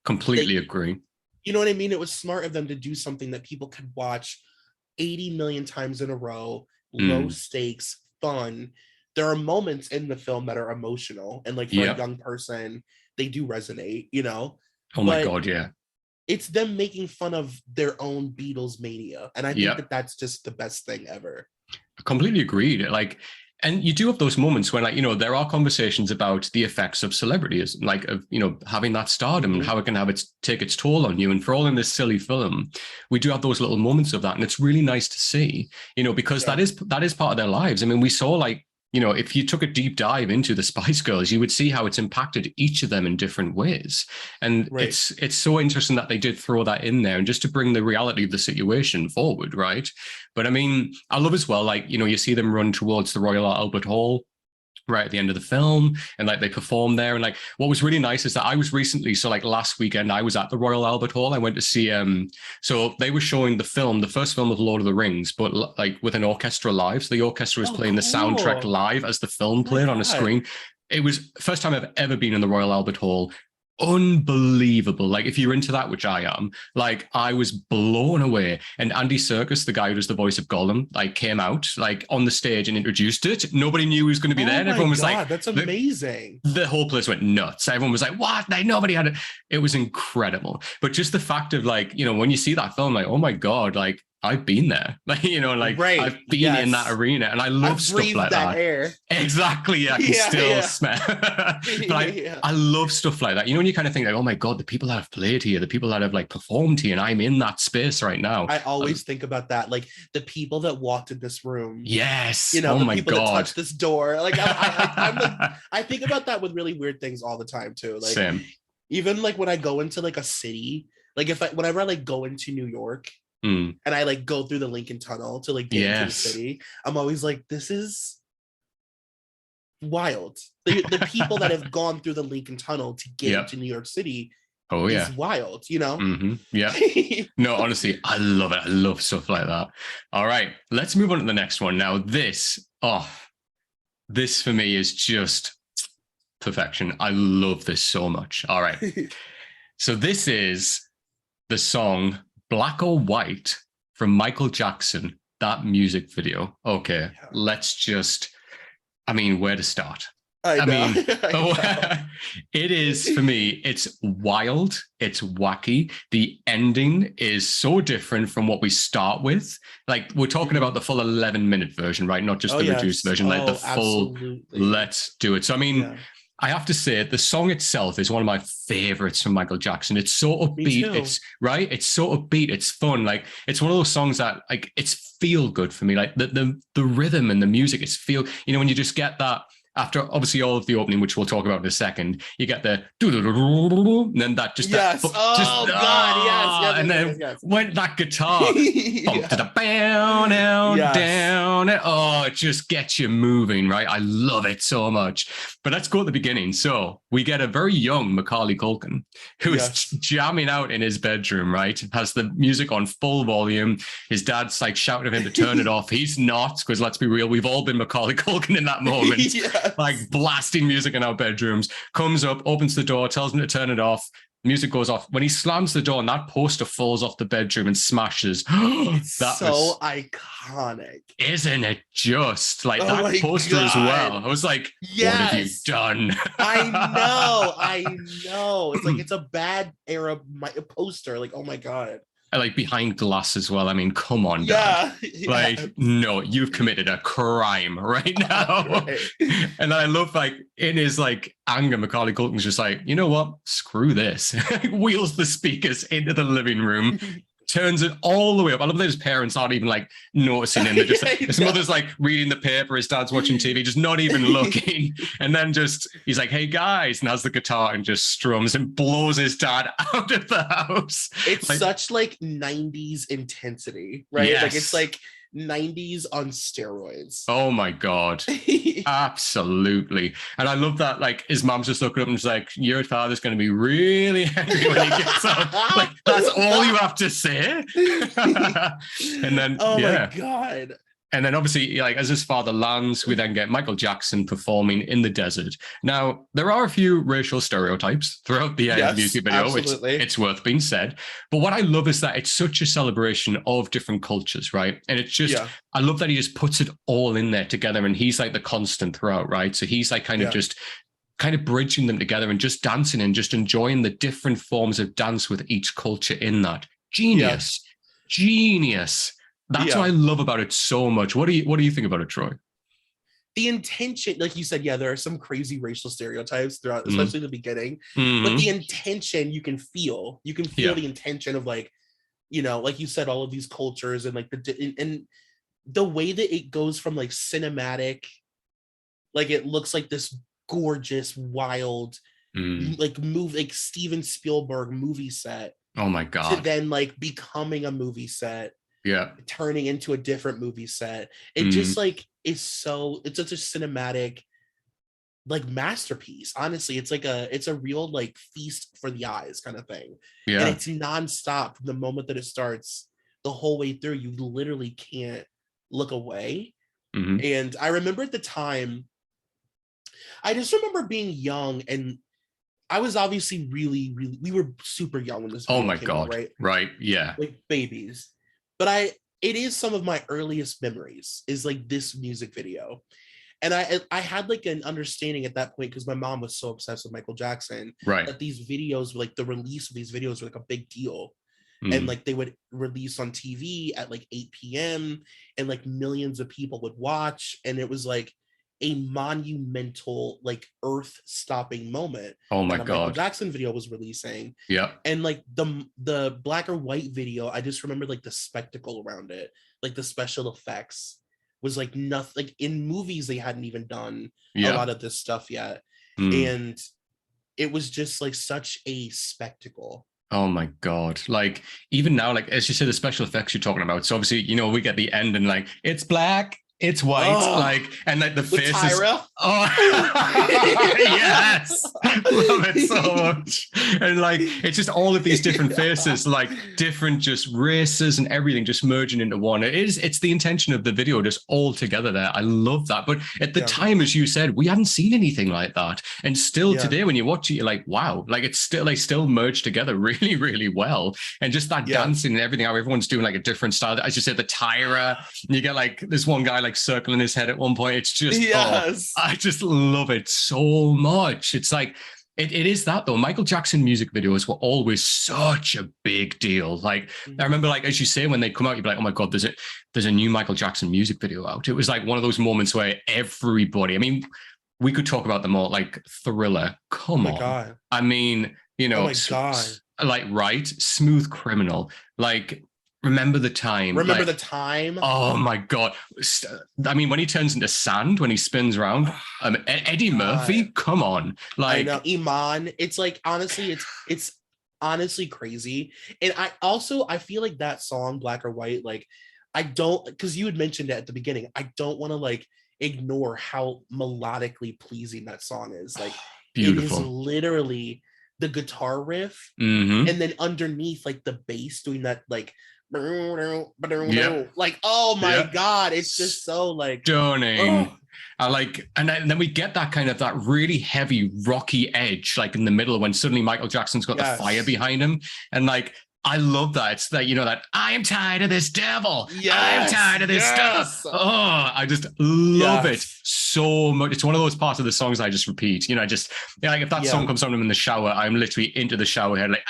Completely agree. You know what I mean? It was smart of them to do something that people could watch 80 million times in a row, low stakes, fun. There are moments in the film that are emotional, and like for a young person, they do resonate, you know? Oh my God, yeah. It's them making fun of their own Beatles mania. And I think that's just the best thing ever. I completely agreed. Like, and you do have those moments when, like, you know, there are conversations about the effects of celebrities, like, of, you know, having that stardom and how it can have take its toll on you. And for all in this silly film, we do have those little moments of that. And it's really nice to see, you know, because that is part of their lives. I mean, we saw, like, you know, if you took a deep dive into the Spice Girls, you would see how it's impacted each of them in different ways. And it's so interesting that they did throw that in there, and just to bring the reality of the situation forward, right? But I mean, I love as well, like, you know, you see them run towards the Royal Albert Hall right at the end of the film, and like they perform there. And like what was really nice is that I was recently, so like last weekend, I was at the Royal Albert Hall. I went to see so they were showing the first film of Lord of the Rings, but like with an orchestra live. So the orchestra was playing the soundtrack live as the film played on a screen. It was first time I've ever been in the Royal Albert Hall. Unbelievable. Like, if you're into that, which I am, like, I was blown away. And Andy Serkis, the guy who does the voice of Gollum, like, came out like on the stage and introduced it. Nobody knew he was going to be there, and everyone was like, that's amazing. The whole place went nuts. Everyone was like, what? Like, nobody had it. It was incredible. But just the fact of, like, you know, when you see that film, like, oh my God, like, I've been there, like, you know, like I've been in that arena, and I love stuff like that. Air. Exactly. I can still smell. But I love stuff like that. You know, when you kind of think like, oh my God, the people that have played here, the people that have like performed here, and I'm in that space right now. I always think about that, like the people that walked in this room. Yes. You know, oh the my people God. that touched this door. Like I think about that with really weird things all the time too. Like Same. Even like when I go into like a city, like whenever I like go into New York. And I like go through the Lincoln Tunnel to like get into the city, I'm always like, this is wild. The people that have gone through the Lincoln Tunnel to get into New York City is wild, you know? Yeah. No, honestly, I love it. I love stuff like that. All right, let's move on to the next one. Now, this for me is just perfection. I love this so much. All right. So this is the song Black or White from Michael Jackson, that music video. Okay, let's just, I mean, where to start? I mean, it is, for me, it's wild, it's wacky. The ending is so different from what we start with. Like, we're talking about the full 11-minute version, right? Not just the reduced version, like the full, let's do it. So, I mean, I have to say, the song itself is one of my favorites from Michael Jackson. It's so upbeat. It's right. It's so upbeat. It's fun. Like, it's one of those songs that, like, it's feel good for me. Like the rhythm and the music, it's feel, you know, when you just get that, after obviously all of the opening, which we'll talk about in a second, you get the and then that just yes. that, Oh God, yes. And then when that guitar bump to the down, down, oh, it just gets you moving, right? I love it so much. But let's go at the beginning. So we get a very young Macaulay Culkin who is jamming out in his bedroom, right? Has the music on full volume. His dad's like shouting at him to turn it off. He's not, because let's be real, we've all been Macaulay Culkin in that moment. Like blasting music in our bedrooms. Comes up, opens the door, tells him to turn it off. Music goes off. When he slams the door and that poster falls off the bedroom and smashes. It's so iconic. Isn't it just like that poster as well? I was like, what have you done? I know. It's like, it's a bad era poster. Like, oh my God. Like behind glass as well. I mean, come on, Dad. Like, no, you've committed a crime right now. Right. And I love, like, in his like anger, Macaulay Culkin's just like, you know what? Screw this. Wheels the speakers into the living room. Turns it all the way up. I love that his parents aren't even like noticing him. They're just like, his mother's like reading the paper, his dad's watching TV, just not even looking. And then just he's like, hey guys, and has the guitar and just strums and blows his dad out of the house. It's like, such like 90s intensity, right? Yes. Like it's like 90s on steroids. Oh my God. Absolutely. And I love that, like, his mom's just looking up and she's like, your father's going to be really angry when he gets up. Like, that's all you have to say. And then, oh my God. And then obviously, like, as his father lands, we then get Michael Jackson performing in the desert. Now, there are a few racial stereotypes throughout the music video, which it's worth being said. But what I love is that it's such a celebration of different cultures, right? And it's just, I love that he just puts it all in there together, and he's like the constant throughout, right? So he's like kind of just kind of bridging them together and just dancing and just enjoying the different forms of dance with each culture in that. Genius. That's what I love about it so much. What do you think about it, Troy? The intention, like you said, there are some crazy racial stereotypes throughout, especially the beginning. But the intention you can feel. You can feel the intention of, like, you know, like you said, all of these cultures and like the way that it goes from like cinematic, like it looks like this gorgeous, wild, like Steven Spielberg movie set. Oh my God. To then like becoming a movie set. Turning into a different movie set. It just like is so, it's such a cinematic like masterpiece. Honestly, it's a real like feast for the eyes kind of thing. And it's nonstop from the moment that it starts the whole way through. You literally can't look away. And I remember at the time, I just remember being young, and I was obviously really, we were super young when this video came out, right? Yeah. Like babies. But it is some of my earliest memories is like this music video. And I had like an understanding at that point, because my mom was so obsessed with Michael Jackson, that these videos were like, the release of these videos were like a big deal. And like they would release on TV at like 8 p.m. and like millions of people would watch. And it was like a monumental, like earth-stopping moment. Oh my God. Michael Jackson video was releasing. And like the black or white video, I just remember like the spectacle around it, like the special effects was like nothing. Like in movies, they hadn't even done a lot of this stuff yet. And it was just like such a spectacle. Oh my God. Like even now, like as you said, the special effects you're talking about. So obviously, you know, we get the end and like, it's black, it's white, like, and like the faces. Tyra? Yes, love it so much. And like, it's just all of these different faces, like different just races and everything just merging into one. It's the intention of the video just all together there. I love that. But at the time, as you said, we hadn't seen anything like that. And still today, when you watch it, you're like, wow, like it's still, they still merged together really, really well. And just that dancing and everything, how everyone's doing like a different style. As you said, the Tyra, you get like this one guy like circling his head at one point. It's just, I just love it so much. It's like, it is that though. Michael Jackson music videos were always such a big deal. Like I remember, like as you say, when they come out, you'd be like, oh my God, there's a new Michael Jackson music video out. It was like one of those moments where everybody, I mean, we could talk about them all, like Thriller. Come on. God. I mean, you know, like Smooth Criminal, like Remember the Time. Remember the Time. Oh my God. I mean, when he turns into sand, when he spins around, Eddie Murphy, come on. Like, I know, Iman. It's like, honestly, it's honestly crazy. And I feel like that song, Black or White, like, I don't, because you had mentioned it at the beginning, I don't want to like ignore how melodically pleasing that song is. Like, beautiful. it is literally the guitar riff, mm-hmm. and then underneath, like the bass doing that, like, Yep. like, oh my God, it's just so like stunning. I like, and then we get that kind of that really heavy rocky edge, like in the middle when suddenly Michael Jackson's got the fire behind him, and like I love that. It's that, you know, that I am tired of this devil. I'm tired of this stuff. Oh, I just love it so much. It's one of those parts of the songs I just repeat. You know, like if that song comes on in the shower, I'm literally into the shower head, like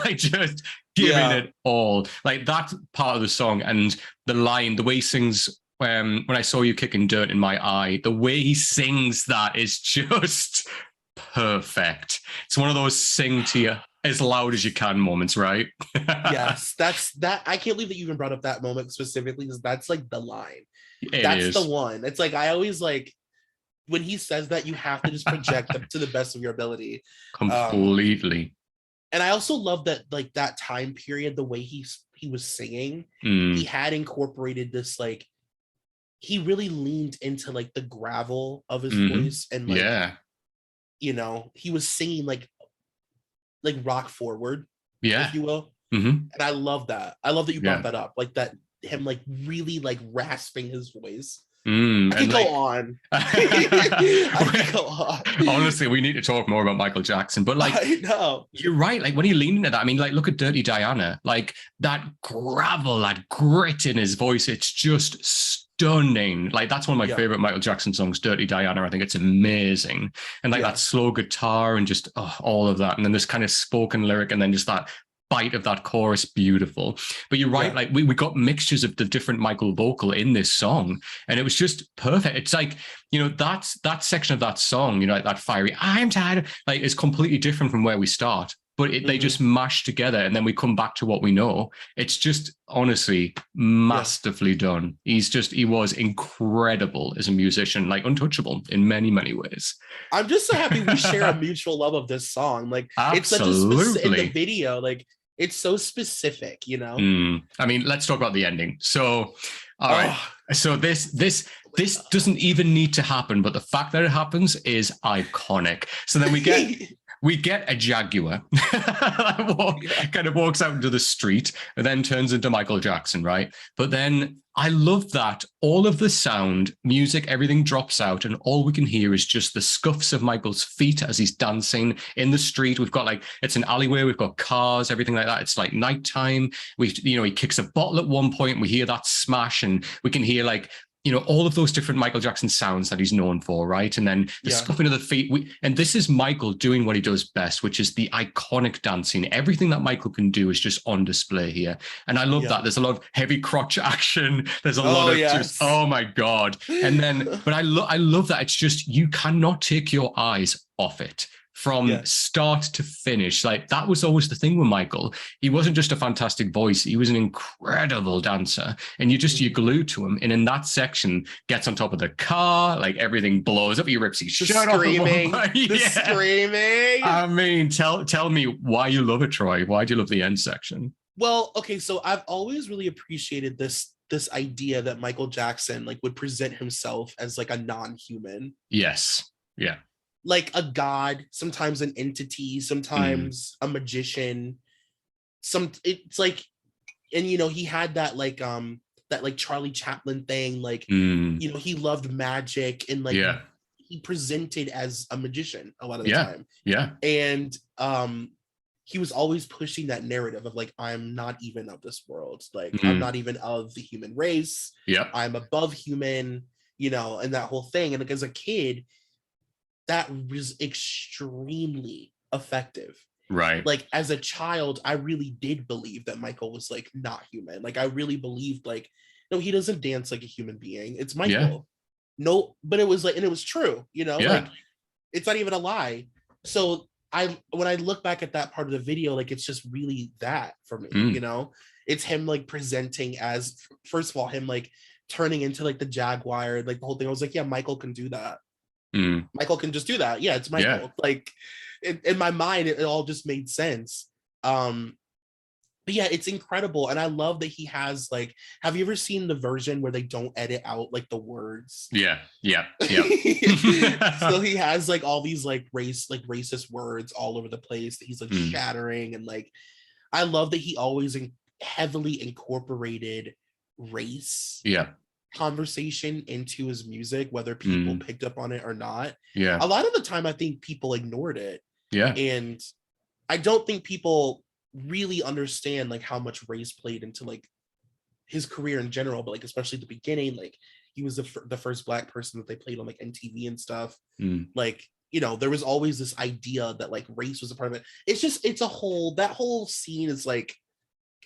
I'm just giving it all. Like that part of the song and the line, the way he sings. When I saw you kicking dirt in my eye, the way he sings that is just perfect. It's one of those sing to you as loud as you can moments, right? Yes, that's that. I can't believe that you even brought up that moment specifically, because that's like the line. That's the one. It's like, I always like when he says that, you have to just project them to the best of your ability. Completely. And I also love that, like, that time period, the way he was singing, he had incorporated this, like, he really leaned into like the gravel of his voice, and like, you know, he was singing like rock forward, if you will. And I love that. I love that you brought that up, like that, him like really like rasping his voice. I could go on. I could go on. Honestly, we need to talk more about Michael Jackson. But like, I know. You're right. Like when he leaned into that, I mean, like look at Dirty Diana. Like that gravel, that grit in his voice. It's just stunning. Like that's one of my favorite Michael Jackson songs, Dirty Diana. I think it's amazing. And like that slow guitar and just all of that. And then this kind of spoken lyric, and then just that bite of that chorus, beautiful. But you're right, like we got mixtures of the different Michael vocal in this song, and it was just perfect. It's like, you know, that section of that song, you know, like that fiery I'm tired, like is completely different from where we start, but they just mash together, and then we come back to what we know. It's just honestly masterfully done. He was incredible as a musician, like untouchable in many, many ways. I'm just so happy we share a mutual love of this song. Like, it's such a in the video, like it's so specific, you know. I mean, let's talk about the ending. So, all right. So this doesn't even need to happen, but the fact that it happens is iconic. So then we get a Jaguar kind of walks out into the street and then turns into Michael Jackson, right? But then I love that all of the sound, music, everything drops out, and all we can hear is just the scuffs of Michael's feet as he's dancing in the street. We've got like, it's an alleyway, we've got cars, everything like that. It's like nighttime. He kicks a bottle at one point, we hear that smash, and we can hear like, you know, all of those different Michael Jackson sounds that he's known for, right? And then the scuffing of the feet. And this is Michael doing what he does best, which is the iconic dancing. Everything that Michael can do is just on display here. And I love that. There's a lot of heavy crotch action. There's a lot of just, oh my God. And then, but I love that. It's just, you cannot take your eyes off it. From start to finish. Like that was always the thing with Michael. He wasn't just a fantastic voice, he was an incredible dancer, and you're glued to him. And in that section, gets on top of the car, like everything blows up, he rips his shirt off. Screaming. I mean, tell me why you love it, Troy. Why do you love the end section? Well, okay, so I've always really appreciated this idea that Michael Jackson like would present himself as like a non-human. Yes. Yeah. Like a god, sometimes an entity, sometimes a magician. It's like, and you know, he had that like Charlie Chaplin thing, like you know, he loved magic, and like he presented as a magician a lot of the time. Yeah. And he was always pushing that narrative of like, I'm not even of this world, like I'm not even of the human race. Yeah. I'm above human, you know, and that whole thing. And like as a kid, that was extremely effective. Right. Like as a child, I really did believe that Michael was like not human. Like I really believed like, no, he doesn't dance like a human being. It's Michael. Yeah. No, but it was like, and it was true, you know, like it's not even a lie. So when I look back at that part of the video, like it's just really that for me, you know, it's him like presenting as, first of all, him like turning into like the Jaguar, like the whole thing. I was like, yeah, Michael can do that. Michael can just do that. Yeah, it's Michael. Yeah. Like in my mind, it all just made sense. But yeah, it's incredible. And I love that he has like, have you ever seen the version where they don't edit out like the words? Yeah. So he has like all these like racist words all over the place that he's like shattering. And like, I love that he always heavily incorporated race conversation into his music, whether people picked up on it or not. Yeah. A lot of the time, I think people ignored it. Yeah. And I don't think people really understand like how much race played into like his career in general, but like especially the beginning, like he was the first Black person that they played on like MTV and stuff. Like, you know, there was always this idea that like race was a part of it. It's a whole, that whole scene is like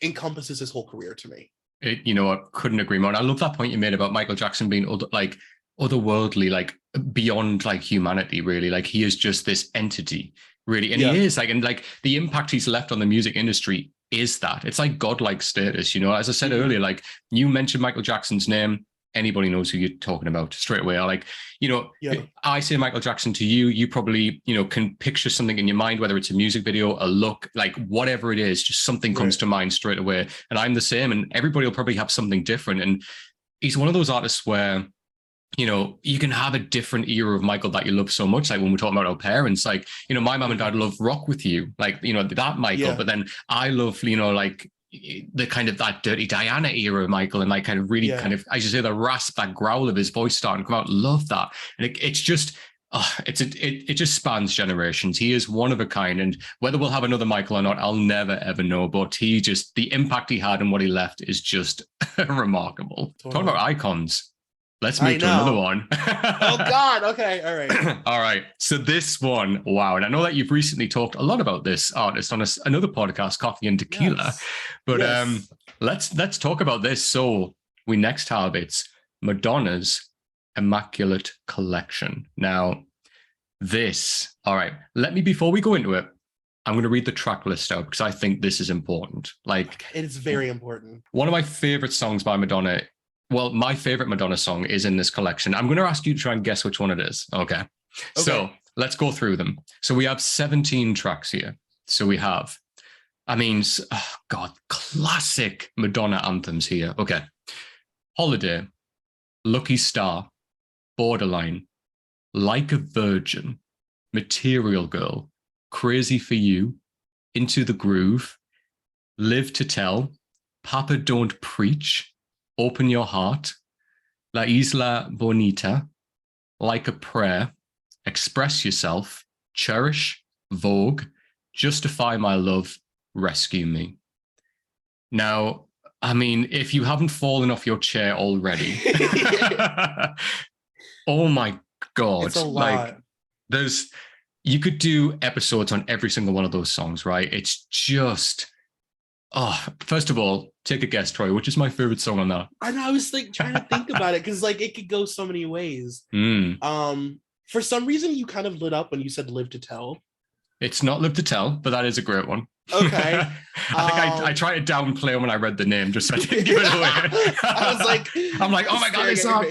encompasses his whole career to me. You know, I couldn't agree more. And I love that point you made about Michael Jackson being otherworldly, like beyond like humanity, really. Like he is just this entity, really. And he is like, and like the impact he's left on the music industry is that it's like godlike status, you know. As I said earlier, like you mentioned Michael Jackson's name, anybody knows who you're talking about straight away. Or like, you know, I say Michael Jackson to you, you probably, you know, can picture something in your mind, whether it's a music video, a look, like whatever it is, just something comes to mind straight away. And I'm the same, and everybody will probably have something different. And he's one of those artists where, you know, you can have a different era of Michael that you love so much. Like when we're talking about our parents, like, you know, my mom and dad love Rock With You, like, you know, that Michael, but then I love, you know, like the kind of that Dirty Diana era of Michael, and like kind of really kind of, as you say, the rasp, that growl of his voice starting to come out. Love that. And it's just, it just spans generations. He is one of a kind, and whether we'll have another Michael or not, I'll never ever know. But he just, the impact he had and what he left is just remarkable. Talking about icons, let's move to another one. Oh God. Okay. All right. All right. So this one, wow. And I know that you've recently talked a lot about this artist on another podcast, Coffee and Tequila. But let's talk about this. So we next have it's Madonna's Immaculate Collection. Now, this, all right, before we go into it, I'm going to read the track list out because I think this is important. Like, it's very important. One of my favorite songs by Madonna, well, my favorite Madonna song is in this collection. I'm going to ask you to try and guess which one it is. Okay. So let's go through them. So we have 17 tracks here. So we have, classic Madonna anthems here. Okay. Holiday, Lucky Star, Borderline, Like a Virgin, Material Girl, Crazy for You, Into the Groove, Live to Tell, Papa Don't Preach, Open Your Heart, La Isla Bonita, Like a Prayer, Express Yourself, Cherish, Vogue, Justify My Love, Rescue Me. Now, I mean, if you haven't fallen off your chair already, oh my God. It's a lot. Like, you could do episodes on every single one of those songs, right? It's just, first of all, take a guess, Troy. Which is my favorite song on that? I know. I was like trying to think about it because like it could go so many ways. For some reason, you kind of lit up when you said "Live to Tell." It's not "Live to Tell," but that is a great one. Okay. I think I tried to downplay when I read the name just so I didn't give it away. I was like, I'm like, oh my God, it's up.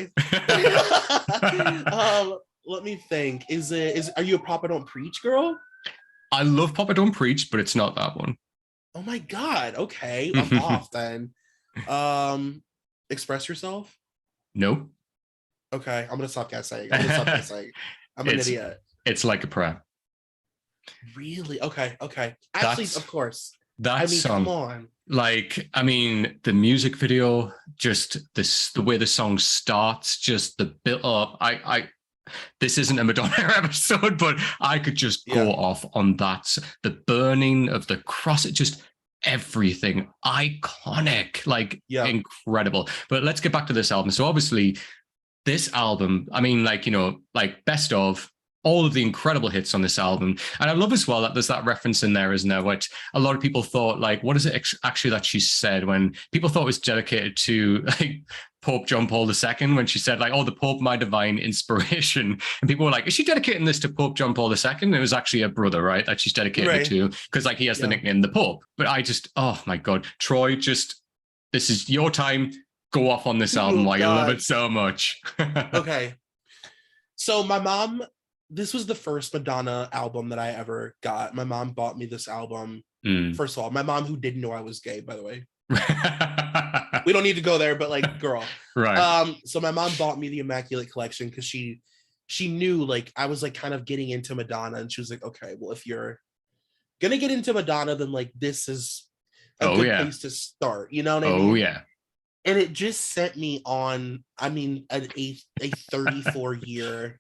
Let me think. Are you a Papa Don't Preach girl? I love Papa Don't Preach, but it's not that one. Oh my God. Okay. I'm off then. Express Yourself? No. Okay. I'm going to stop guessing. I'm an idiot. It's Like a Prayer. Really? Okay. Actually, of course. That song, come on. Like, the music video, just the way the song starts, just the build up. This isn't a Madonna episode, but I could just go off on that. The burning of the cross, it just everything iconic, like incredible. But let's get back to this album. So obviously, this album, like best of, all of the incredible hits on this album. And I love as well that there's that reference in there, isn't there? Which a lot of people thought, like, what is it actually that she said when people thought it was dedicated to like Pope John Paul II, when she said, like, oh, the Pope, my divine inspiration. And people were like, is she dedicating this to Pope John Paul II? And it was actually a brother, right? That she's dedicated it to, because like he has the nickname the Pope. But I just, oh my God, Troy, just, this is your time. Go off on this album while you love it so much. Okay. So my mom, this was the first Madonna album that I ever got. My mom bought me this album. First of all, my mom, who didn't know I was gay, by the way. We don't need to go there, but like, girl. Right. So my mom bought me the Immaculate Collection because she knew like I was like kind of getting into Madonna, and she was like, okay, well, if you're gonna get into Madonna, then like this is a good place to start. You know what I mean? Oh yeah. And it just sent me on, I mean, a 34 year,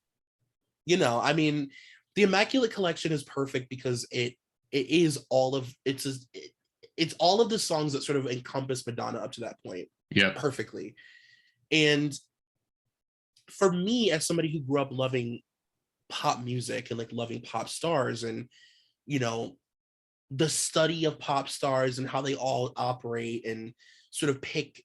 you know, I mean, the Immaculate Collection is perfect because it is all of it's all of the songs that sort of encompass Madonna up to that point. Yeah. Perfectly. And for me, as somebody who grew up loving pop music and like loving pop stars, and you know, the study of pop stars and how they all operate and sort of pick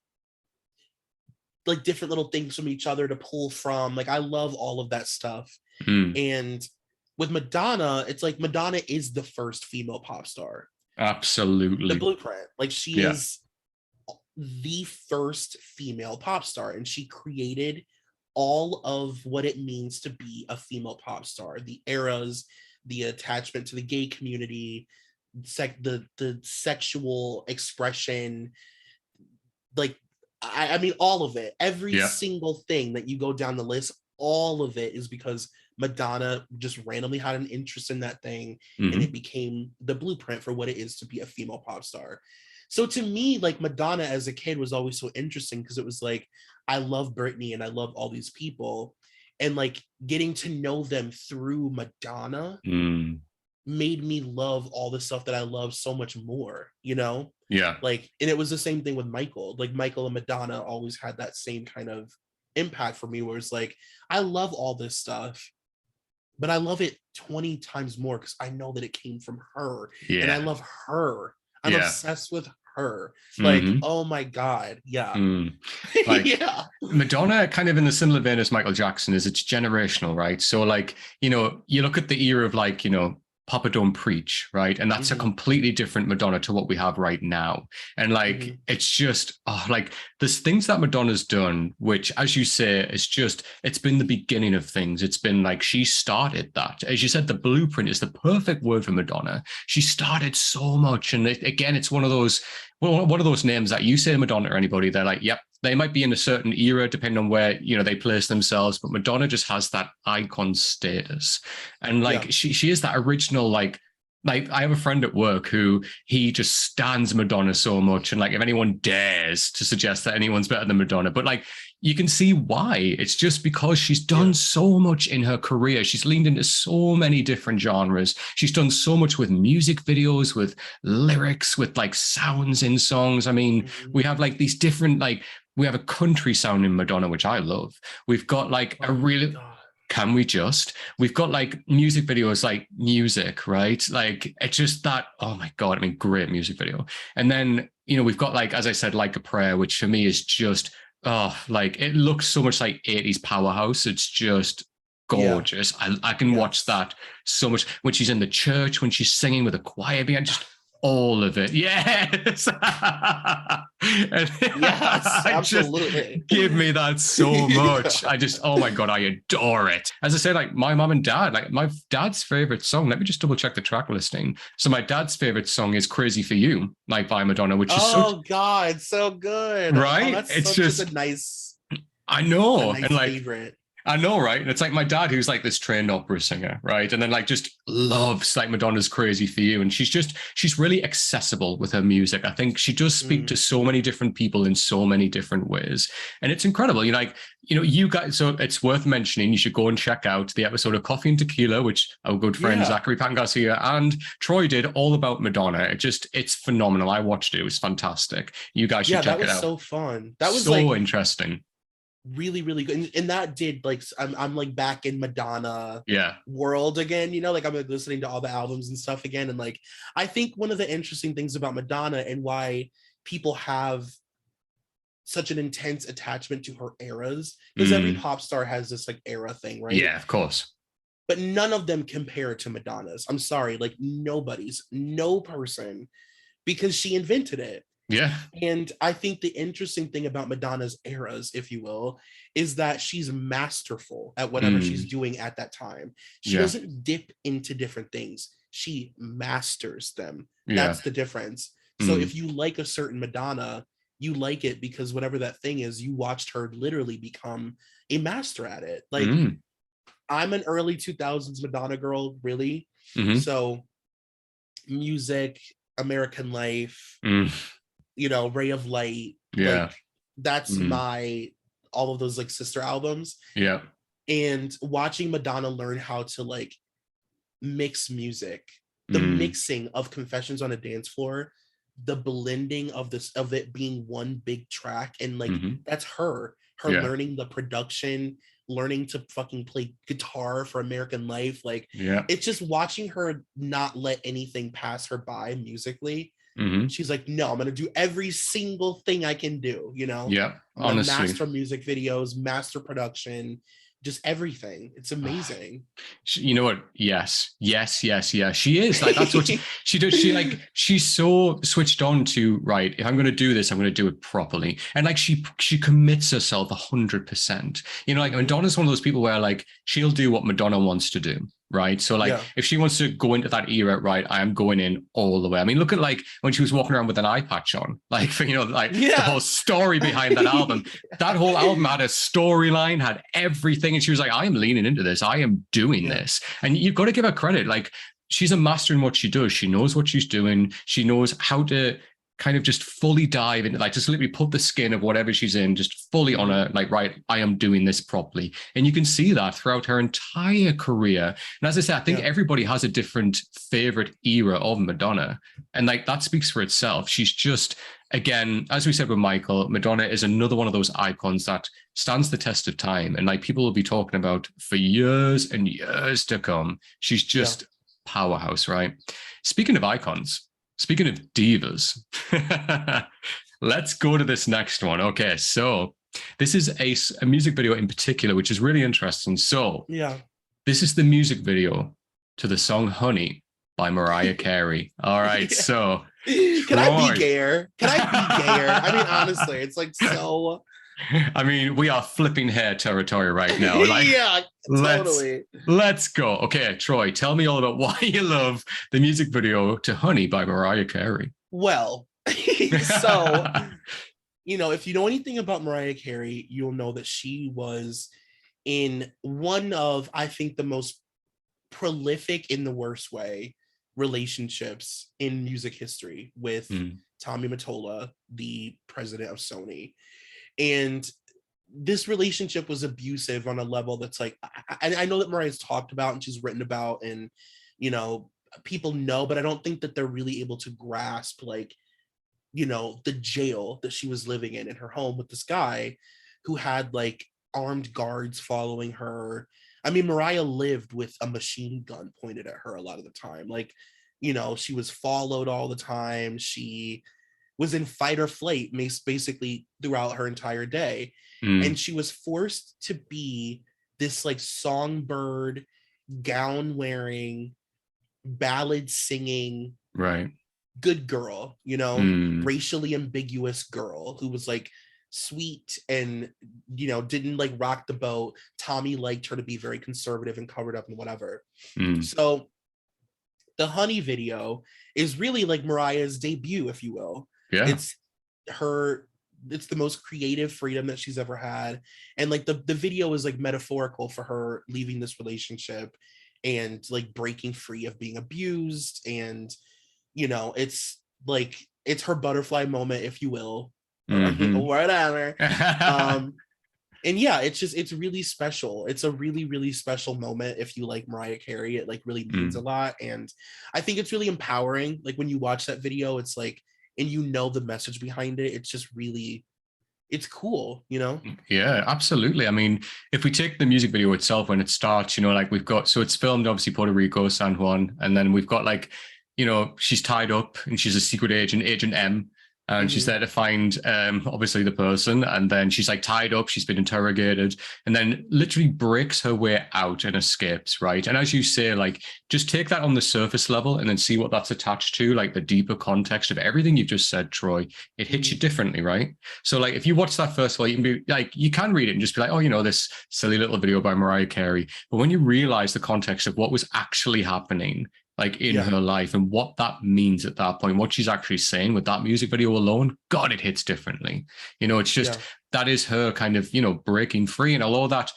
like different little things from each other to pull from. Like I love all of that stuff. And with Madonna, it's like Madonna is the first female pop star. Absolutely. The blueprint. Like she is the first female pop star, and she created all of what it means to be a female pop star. The eras, the attachment to the gay community, the sexual expression, like I mean, all of it, every single thing that you go down the list, all of it is because Madonna just randomly had an interest in that thing, and it became the blueprint for what it is to be a female pop star. So to me, like Madonna as a kid was always so interesting because it was like, I love Britney and I love all these people, and like getting to know them through Madonna made me love all the stuff that I love so much more, you know? Yeah. Like, and it was the same thing with Michael. Like Michael and Madonna always had that same kind of impact for me, where it's like, I love all this stuff, but I love it 20 times more because I know that it came from her. And I love her. I'm obsessed with her. Like, oh my God. Yeah. Like, Madonna, kind of in the similar vein as Michael Jackson, is it's generational, right? So like, you know, you look at the era of like, you know, Papa Don't Preach, right? And that's a completely different Madonna to what we have right now. And like, it's just, like there's things that Madonna's done, which as you say, it's been the beginning of things. It's been like, she started that. As you said, the blueprint is the perfect word for Madonna. She started so much. And again, it's one of those names that you say Madonna or anybody, they're like, yep, they might be in a certain era depending on where, you know, they place themselves, but Madonna just has that icon status. And like, she is that original, like I have a friend at work who he just stands Madonna so much. And like, if anyone dares to suggest that anyone's better than Madonna, but like, you can see why. It's just because she's done so much in her career. She's leaned into so many different genres. She's done so much with music videos, with lyrics, with like sounds in songs. I mean, we have like these different, like, we have a country sound in Madonna, which I love. We've got like a really... Can we just? We've got like music videos like Music, right? Like it's just that, oh my God, I mean, great music video. And then, you know, we've got like, as I said, Like a Prayer, which for me is just, like it looks so much like 80s powerhouse. It's just gorgeous. I can watch that so much when she's in the church, when she's singing with a choir behind, just all of it. Yes. Yes, absolutely. Give me that so much. I just, oh my God, I adore it. As I said, like my mom and dad, like my dad's favorite song, let me just double check the track listing. So my dad's favorite song is Crazy for You, like by Madonna, which is God, so good. Right? It's just a nice, I know. Nice and like favorite. I know, right? And it's like my dad, who's like this trained opera singer, right? And then like just loves like Madonna's Crazy for You. And she's really accessible with her music. I think she does speak to so many different people in so many different ways. And it's incredible. You know, like, you know, you guys, so it's worth mentioning, you should go and check out the episode of Coffee and Tequila, which our good friend Zachary Pangarcia and Troy did, all about Madonna. It's phenomenal. I watched it. It was fantastic. You guys should check it out. That was so fun. That was so interesting. really, really good. And that did like, I'm like back in Madonna Yeah. world again, you know, like I'm like listening to all the albums and stuff again. And like, I think one of the interesting things about Madonna and why people have such an intense attachment to her eras, because every pop star has this like era thing, right? Yeah, of course. But none of them compare to Madonna's. I'm sorry, like no person, because she invented it. Yeah. And I think the interesting thing about Madonna's eras, if you will, is that she's masterful at whatever she's doing at that time. She doesn't dip into different things. She masters them. That's the difference. So if you like a certain Madonna, you like it because whatever that thing is, you watched her literally become a master at it. Like I'm an early 2000s Madonna girl, really. So music, American Life, you know, Ray of Light, like that's my all of those like sister albums. Yeah. And watching Madonna learn how to like mix music, the mixing of Confessions on a Dance Floor, the blending of this of it being one big track, and like that's her learning the production, learning to fucking play guitar for American Life. Like it's just watching her not let anything pass her by musically. She's like, no, I'm gonna do every single thing I can do, you know. I'm gonna master music videos, master production, just everything. It's amazing. You know what? Yes. She is like, that's what she does. She's so switched on to, right, if I'm going to do this, I'm going to do it properly. And like, she commits herself 100%, you know, like Madonna's one of those people where like, she'll do what Madonna wants to do. Right. So like if she wants to go into that era, right, I am going in all the way. I mean, look at like when she was walking around with an eye patch on, like, for, you know, like the whole story behind that album. That whole album had a storyline, had everything. And she was like, I am leaning into this. I am doing this. And you've got to give her credit. Like she's a master in what she does. She knows what she's doing. She knows how to kind of just fully dive into, like, just literally put the skin of whatever she's in, just fully on a, like, right, I am doing this properly. And you can see that throughout her entire career. And as I said, I think everybody has a different favorite era of Madonna. And like, that speaks for itself. She's just, again, as we said with Michael, Madonna is another one of those icons that stands the test of time. And like, people will be talking about for years and years to come. She's just powerhouse, right? Speaking of icons, speaking of divas, let's go to this next one. Okay, so this is a music video in particular, which is really interesting. So this is the music video to the song Honey by Mariah Carey. All right, so Can I be gayer? I mean, honestly, it's like so... I mean, we are flipping hair territory right now. Like, totally. Let's go. Okay, Troy, tell me all about why you love the music video to Honey by Mariah Carey. Well, so, you know, if you know anything about Mariah Carey, you'll know that she was in one of, I think, the most prolific, in the worst way, relationships in music history with Tommy Mottola, the president of Sony. And this relationship was abusive on a level that's like, I know that Mariah's talked about and she's written about, and, you know, people know, but I don't think that they're really able to grasp, like, you know, the jail that she was living in her home with this guy who had like armed guards following her. I mean, Mariah lived with a machine gun pointed at her a lot of the time. Like, you know, she was followed all the time. She was in fight or flight basically throughout her entire day. And she was forced to be this like songbird, gown wearing, ballad singing, right, good girl, you know, racially ambiguous girl who was like sweet and, you know, didn't like rock the boat. Tommy liked her to be very conservative and covered up and whatever. So the Honey video is really like Mariah's debut, if you will. It's the most creative freedom that she's ever had. And like the video is like metaphorical for her leaving this relationship and like breaking free of being abused. And, you know, it's like, it's her butterfly moment, if you will, or whatever. And yeah, it's really special. It's a really, really special moment. If you like Mariah Carey, it like really means a lot. And I think it's really empowering. Like when you watch that video, it's like, and you know the message behind it, it's just really it's cool, you know? Yeah, absolutely. I mean, if we take the music video itself when it starts, like we've got, so it's filmed obviously Puerto Rico, San Juan, and then we've got like, she's tied up and she's a secret agent, Agent M. And she's there to find, obviously, the person. And then she's like tied up. She's been interrogated and then literally breaks her way out and escapes. Right. And as you say, like, just take that on the surface level and then see what that's attached to, like the deeper context of everything you've just said, Troy. It hits you differently. Right. So, like, if you watch that first of all, you can be like, you can read it and just be like, oh, this silly little video by Mariah Carey. But when you realize the context of what was actually happening, like in her life and what that means at that point, what she's actually saying with that music video alone, God, it hits differently. It's just, that is her kind of, breaking free. And although that,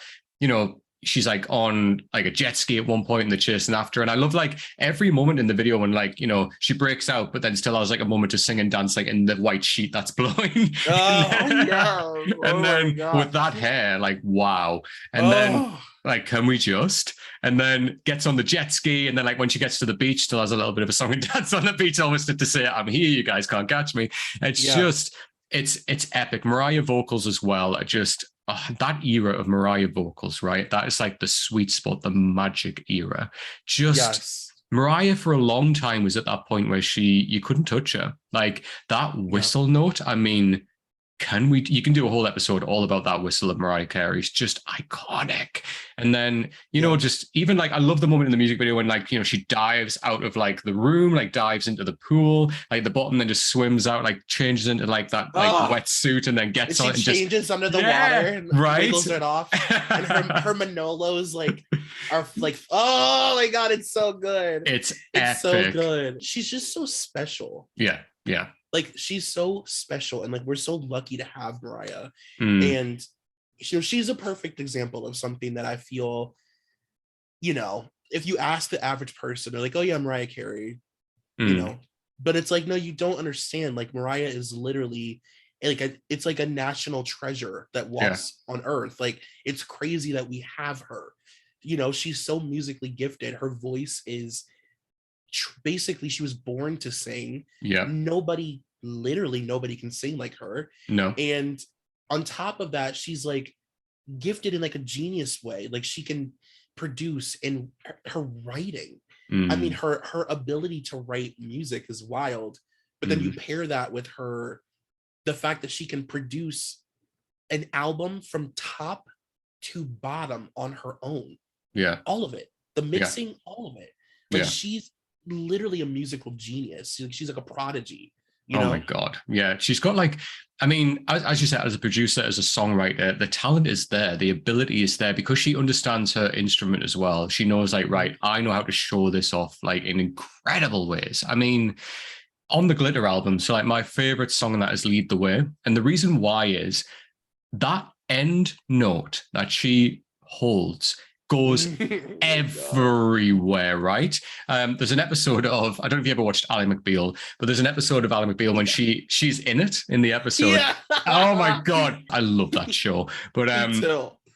she's like on like a jet ski at one point and they're chasing after. And I love like every moment in the video when like, she breaks out, but then still has like a moment to sing and dance like in the white sheet that's blowing. And then with that hair, like, wow. And then like, can we just? And then gets on the jet ski. And then like when she gets to the beach, still has a little bit of a song and dance on the beach, almost to say, I'm here, you guys can't catch me. It's just, it's epic. Mariah vocals as well are just, that era of Mariah vocals, right? That is like the sweet spot, the magic era. Just Mariah for a long time was at that point where you couldn't touch her. Like that whistle note, I mean, you can do a whole episode all about that whistle of Mariah Carey. It's just iconic. And then, just even like, I love the moment in the music video when like, she dives out of like the room, like dives into the pool, like the bottom then just swims out, like changes into like that like wetsuit and then gets on and changes under the water and wiggles it off. And her Manolos like are like, oh my God, it's so good. It's epic. So good. She's just so special. Yeah. Yeah. Like she's so special and like we're so lucky to have Mariah. And she's a perfect example of something that I feel, if you ask the average person, they're like, oh yeah, Mariah Carey, but it's like, no, you don't understand. Like Mariah is literally like it's like a national treasure that walks on earth. Like it's crazy that we have her. She's so musically gifted. Her voice is basically, she was born to sing. Literally nobody can sing like her. No. And on top of that, she's like gifted in like a genius way. Like she can produce in her writing. I mean, her ability to write music is wild. But then you pair that with the fact that she can produce an album from top to bottom on her own. Yeah. All of it. The mixing, all of it. Like she's literally a musical genius. She's like a prodigy. Oh my God. Yeah. She's got like, I mean, as you said, as a producer, as a songwriter, the talent is there. The ability is there because she understands her instrument as well. She knows like, right, I know how to show this off like in incredible ways. I mean, on the Glitter album, so like my favorite song on that is Lead the Way. And the reason why is that end note that she holds goes everywhere, right? There's an episode of, I don't know if you ever watched Ally McBeal, but there's an episode of Ally McBeal when she's in it in the episode. Oh my God. I love that show. But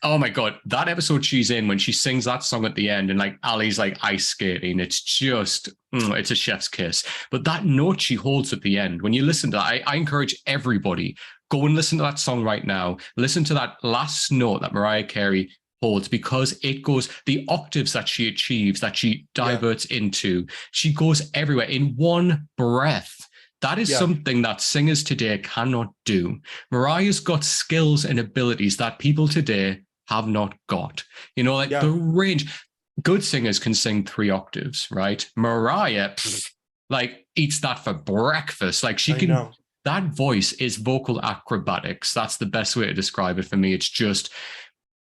oh my God, that episode she's in when she sings that song at the end and like Ally's like ice skating, it's just, it's a chef's kiss. But that note she holds at the end, when you listen to that, I encourage everybody, go and listen to that song right now. Listen to that last note that Mariah Carey holds because it goes, the octaves that she achieves, that she diverts into, she goes everywhere in one breath. That is something that singers today cannot do. Mariah's got skills and abilities that people today have not got. Like the range. Good singers can sing 3 octaves, right? Mariah, like eats that for breakfast. Like she can. That voice is vocal acrobatics. That's the best way to describe it for me. It's just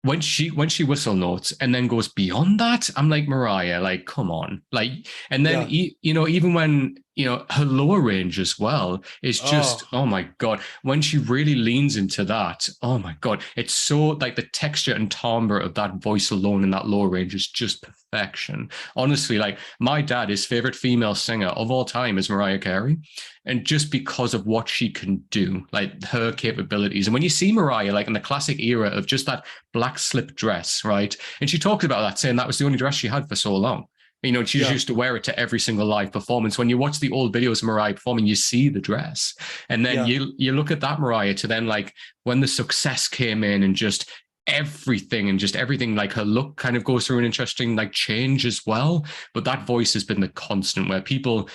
when she whistle notes and then goes beyond that, I'm like, Mariah, like, come on. Like, and then, even when, her lower range as well is just, oh my God, when she really leans into that, oh my God, it's so like the texture and timbre of that voice alone in that lower range is just perfection. Honestly, like my dad, his favorite female singer of all time is Mariah Carey. And just because of what she can do, like her capabilities. And when you see Mariah, like in the classic era of just that black slip dress, right? And she talks about that, saying that was the only dress she had for so long. You know, she used to wear it to every single live performance. When you watch the old videos of Mariah performing, you see the dress. And then you look at that Mariah to then like when the success came in and just everything, like her look kind of goes through an interesting like change as well. But that voice has been the constant where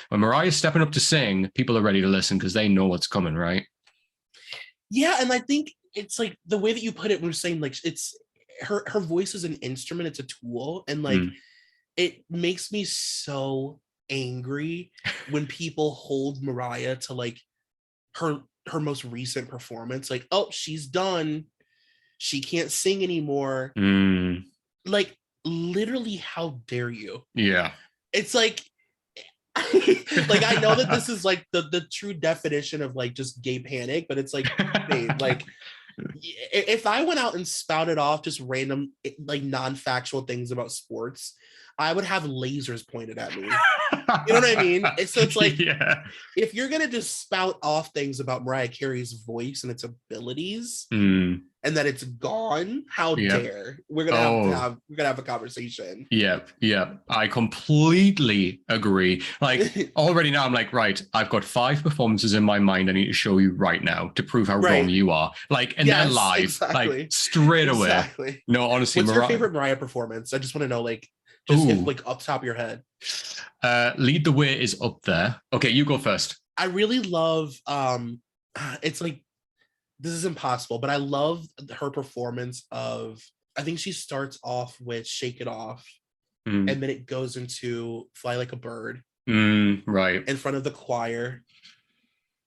when Mariah's stepping up to sing, people are ready to listen because they know what's coming, right? Yeah, and I think it's like the way that you put it when you're saying like it's her voice is an instrument, it's a tool, and like it makes me so angry when people hold Mariah to like her most recent performance, like, oh, she's done, she can't sing anymore. Like, literally, how dare you? Yeah. It's like like I know that this is like the true definition of like just gay panic, but it's like, babe, like if I went out and spouted off just random like non-factual things about sports, I would have lasers pointed at me. You know what I mean? It's like, if you're gonna just spout off things about Mariah Carey's voice and its abilities, and that it's gone, how dare? We're gonna have a conversation. Yeah. I completely agree. Like already now I'm like, right, I've got 5 performances in my mind I need to show you right now to prove how wrong you are. Like, and they're live, like straight away. No, honestly, what's your favorite Mariah performance? I just want to know, like, just if, like, up top of your head. Lead the Way is up there. Okay, you go first. I really love it's like, this is impossible, but I love her performance of, I think she starts off with Shake It Off, and then it goes into Fly Like a Bird, right, in front of the choir.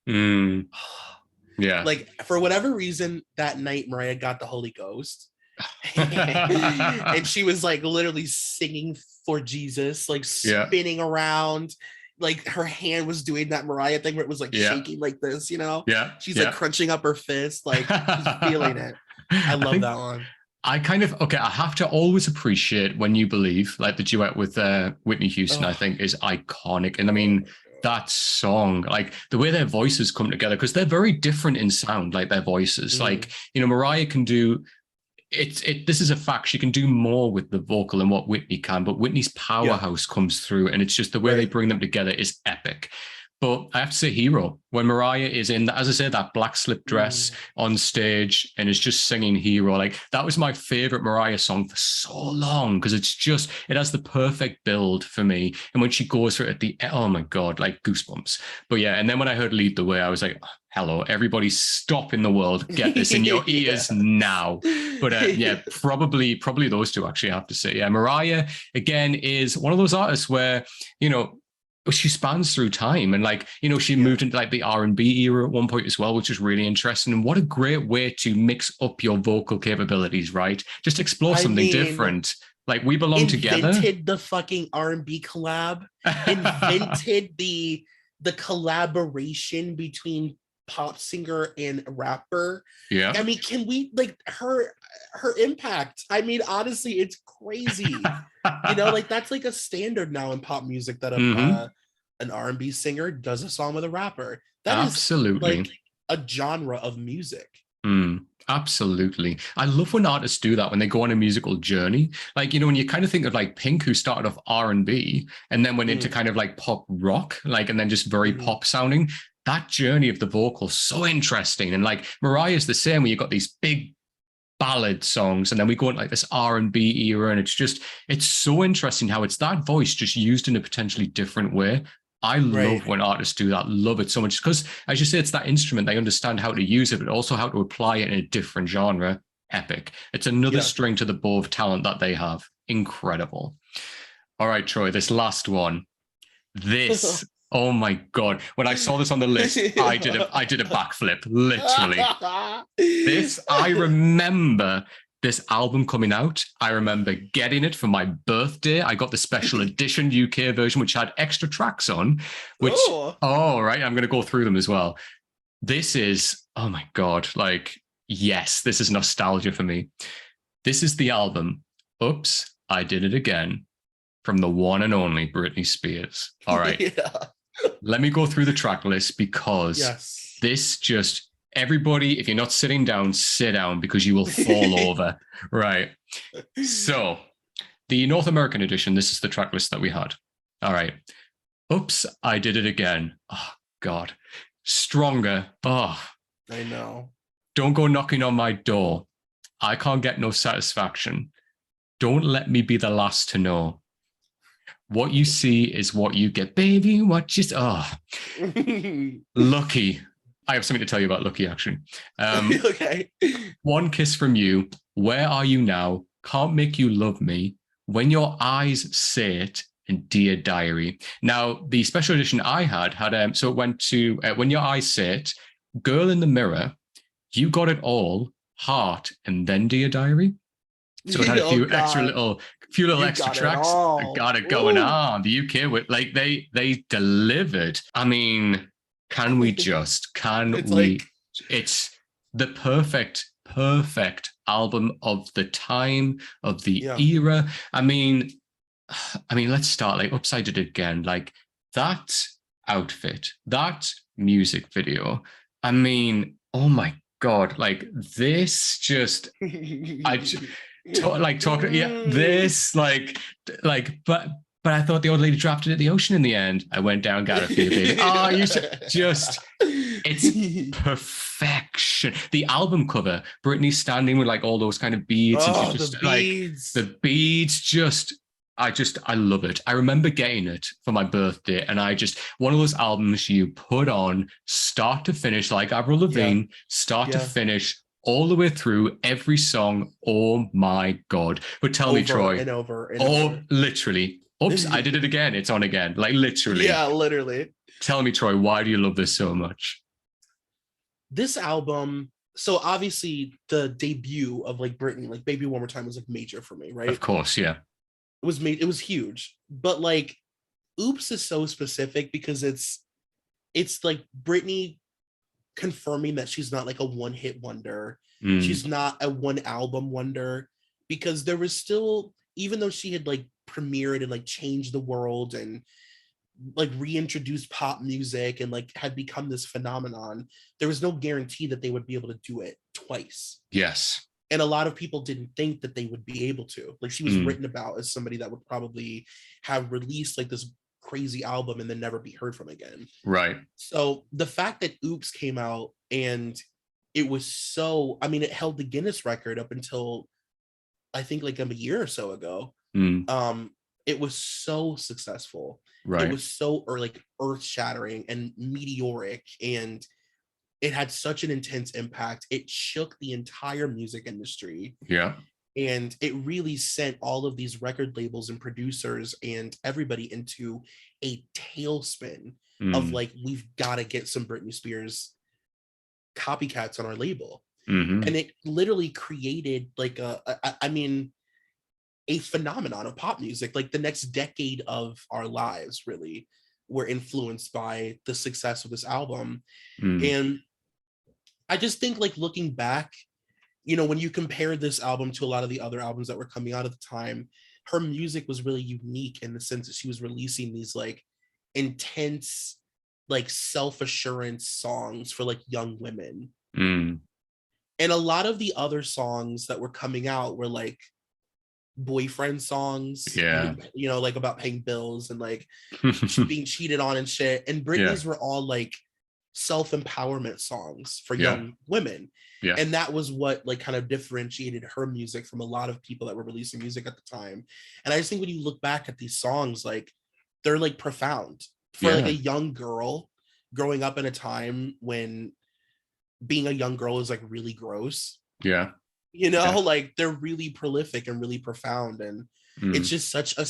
Yeah. Like, for whatever reason, that night Mariah got the Holy Ghost. And she was like literally singing for Jesus, like spinning around. Like her hand was doing that Mariah thing where it was like shaking like this, you know? She's like crunching up her fist, like she's feeling it. I love that one. I have to always appreciate When You Believe, like the duet with Whitney Houston, I think is iconic. And I mean, that song, like the way their voices come together, because they're very different in sound, like their voices. Like, you know, Mariah can do this is a fact. She can do more with the vocal than what Whitney can, but Whitney's powerhouse comes through, and it's just the way they bring them together is epic. But I have to say, Hero, when Mariah is in, as I said, that black slip dress on stage and is just singing Hero, like that was my favorite Mariah song for so long, because it has the perfect build for me. And when she goes for it at the, oh my God, like goosebumps. But yeah, and then when I heard Lead the Way, I was like, hello, everybody stop in the world, get this in your ears now. But probably those two, actually, I have to say. Yeah, Mariah, again, is one of those artists where, you know, she spans through time, and like, you know, she moved into like the R&B era at one point as well, which is really interesting. And what a great way to mix up your vocal capabilities, right? Just explore something different. Like, We Belong Together. Invented the fucking R&B collab. Invented the collaboration between pop singer and rapper. Yeah. I mean, can we, like, her impact? I mean, honestly, it's crazy. You know, like that's like a standard now in pop music that an R&B singer does a song with a rapper. That absolutely is like a genre of music. Absolutely. I love when artists do that, when they go on a musical journey. Like, you know, when you kind of think of like Pink, who started off R&B and then went into kind of like pop rock, like, and then just very pop sounding. That journey of the vocal, so interesting. And like Mariah's the same, where you've got these big ballad songs, and then we go into like this R&B era, and it's so interesting how it's that voice just used in a potentially different way. I love when artists do that. Love it so much, because as you say, it's that instrument. They understand how to use it, but also how to apply it in a different genre. Epic. It's another string to the bow of talent that they have. Incredible. All right, Troy, this last one. This oh my God. When I saw this on the list, I did a backflip, literally. I remember this album coming out. I remember getting it for my birthday. I got the special edition UK version, which had extra tracks on, which, right, I'm going to go through them as well. This is, oh my God, like, yes, this is nostalgia for me. This is the album, Oops, I Did It Again, from the one and only Britney Spears. All right. Let me go through the track list, because this just, everybody, if you're not sitting down, sit down, because you will fall over. Right. So the North American edition, this is the track list that we had. All right. Oops, I Did It Again. Oh, God. Stronger. Oh. I know. Don't Go Knocking on My Door. I Can't Get No Satisfaction. Don't Let Me Be the Last to Know. What You See Is What You Get. Baby, what you... Oh. Lucky. I have something to tell you about Lucky, actually. Okay. One Kiss From You. Where Are You Now? Can't Make You Love Me. When Your Eyes Say It. And Dear Diary. Now, the special edition I had so it went to When Your Eyes Say It, Girl in the Mirror, You Got It All, Heart, and then Dear Diary. So it had a few extra extra tracks. Got it going on. The UK with like they delivered. I mean, can we it's the perfect album of the time, of the era. I mean, let's start like Upside Did It Again. Like that outfit, that music video. I mean, oh my God, like this just, but I thought the old lady dropped it at the ocean in the end. I went down, got it for you, baby. Oh, you should just, it's perfection. The album cover, Britney standing with like all those kind of beads. Oh, and just, the beads. Like, the beads just, I love it. I remember getting it for my birthday, and one of those albums you put on start to finish, like Avril Lavigne, start to finish, all the way through every song. Oh my God. But tell me, Troy. Literally. Oops, I Did It Again. It's on again. Like literally. Yeah, literally. Tell me, Troy, why do you love this so much? This album, so obviously the debut of like Britney, like Baby One More Time was like major for me, right? Of course, yeah. It was huge. But like Oops is so specific because it's like Britney confirming that she's not like a one-hit wonder. She's not a one album wonder, because there was still, even though she had like premiered and like changed the world and like reintroduced pop music and like had become this phenomenon, there was no guarantee that they would be able to do it twice. Yes. And a lot of people didn't think that they would be able to. Like she was written about as somebody that would probably have released like this crazy album and then never be heard from again. Right. So the fact that Oops came out and it was so, I mean, it held the Guinness record up until I think like a year or so ago. It was so successful. Right. It was so like earth-shattering and meteoric, and it had such an intense impact. It shook the entire music industry. Yeah. And it really sent all of these record labels and producers and everybody into a tailspin of like, we've got to get some Britney Spears copycats on our label. And it literally created like a phenomenon of pop music. Like the next decade of our lives really were influenced by the success of this album. And I just think like looking back, you know, when you compare this album to a lot of the other albums that were coming out at the time, her music was really unique in the sense that she was releasing these like intense, like self-assurance songs for like young women. And a lot of the other songs that were coming out were like boyfriend songs, you know, like about paying bills and like being cheated on and shit. And Britney's were all like self-empowerment songs for young women. And that was what like kind of differentiated her music from a lot of people that were releasing music at the time. And I just think when you look back at these songs, like they're like profound for like a young girl growing up in a time when being a young girl is like really gross. You know, like they're really prolific and really profound, and it's just such a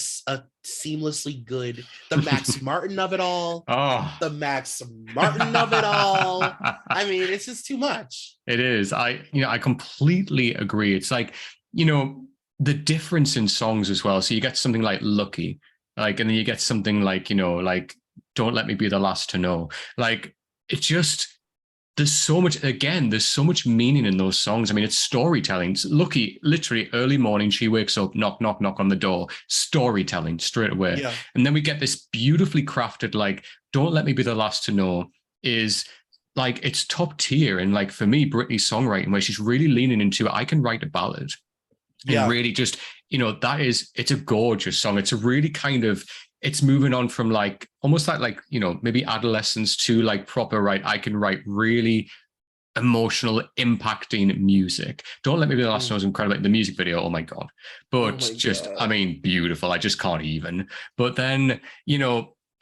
seamlessly good, the Max Martin of it all. The Max Martin of it all. I mean, it's just too much. It is. I completely agree. It's like, you know, the difference in songs as well. So you get something like Lucky, like, and then you get something like, you know, like Don't Let Me Be the Last to Know. Like, it just, there's so much meaning in those songs. I mean, it's storytelling. It's Lucky, literally early morning, she wakes up, knock, knock, knock on the door, storytelling straight away. And then we get this beautifully crafted, like, Don't Let Me Be the Last to Know is like, it's top tier. And like, for me, Britney's songwriting, where she's really leaning into, I can write a ballad and really just it's a gorgeous song. It's a really kind of, it's moving on from like almost like maybe adolescence to like proper, right, I can write really emotional, impacting music. Don't Let Me Be the Last One was incredible. The music video, oh my God. But I mean, beautiful. I just can't even. But then,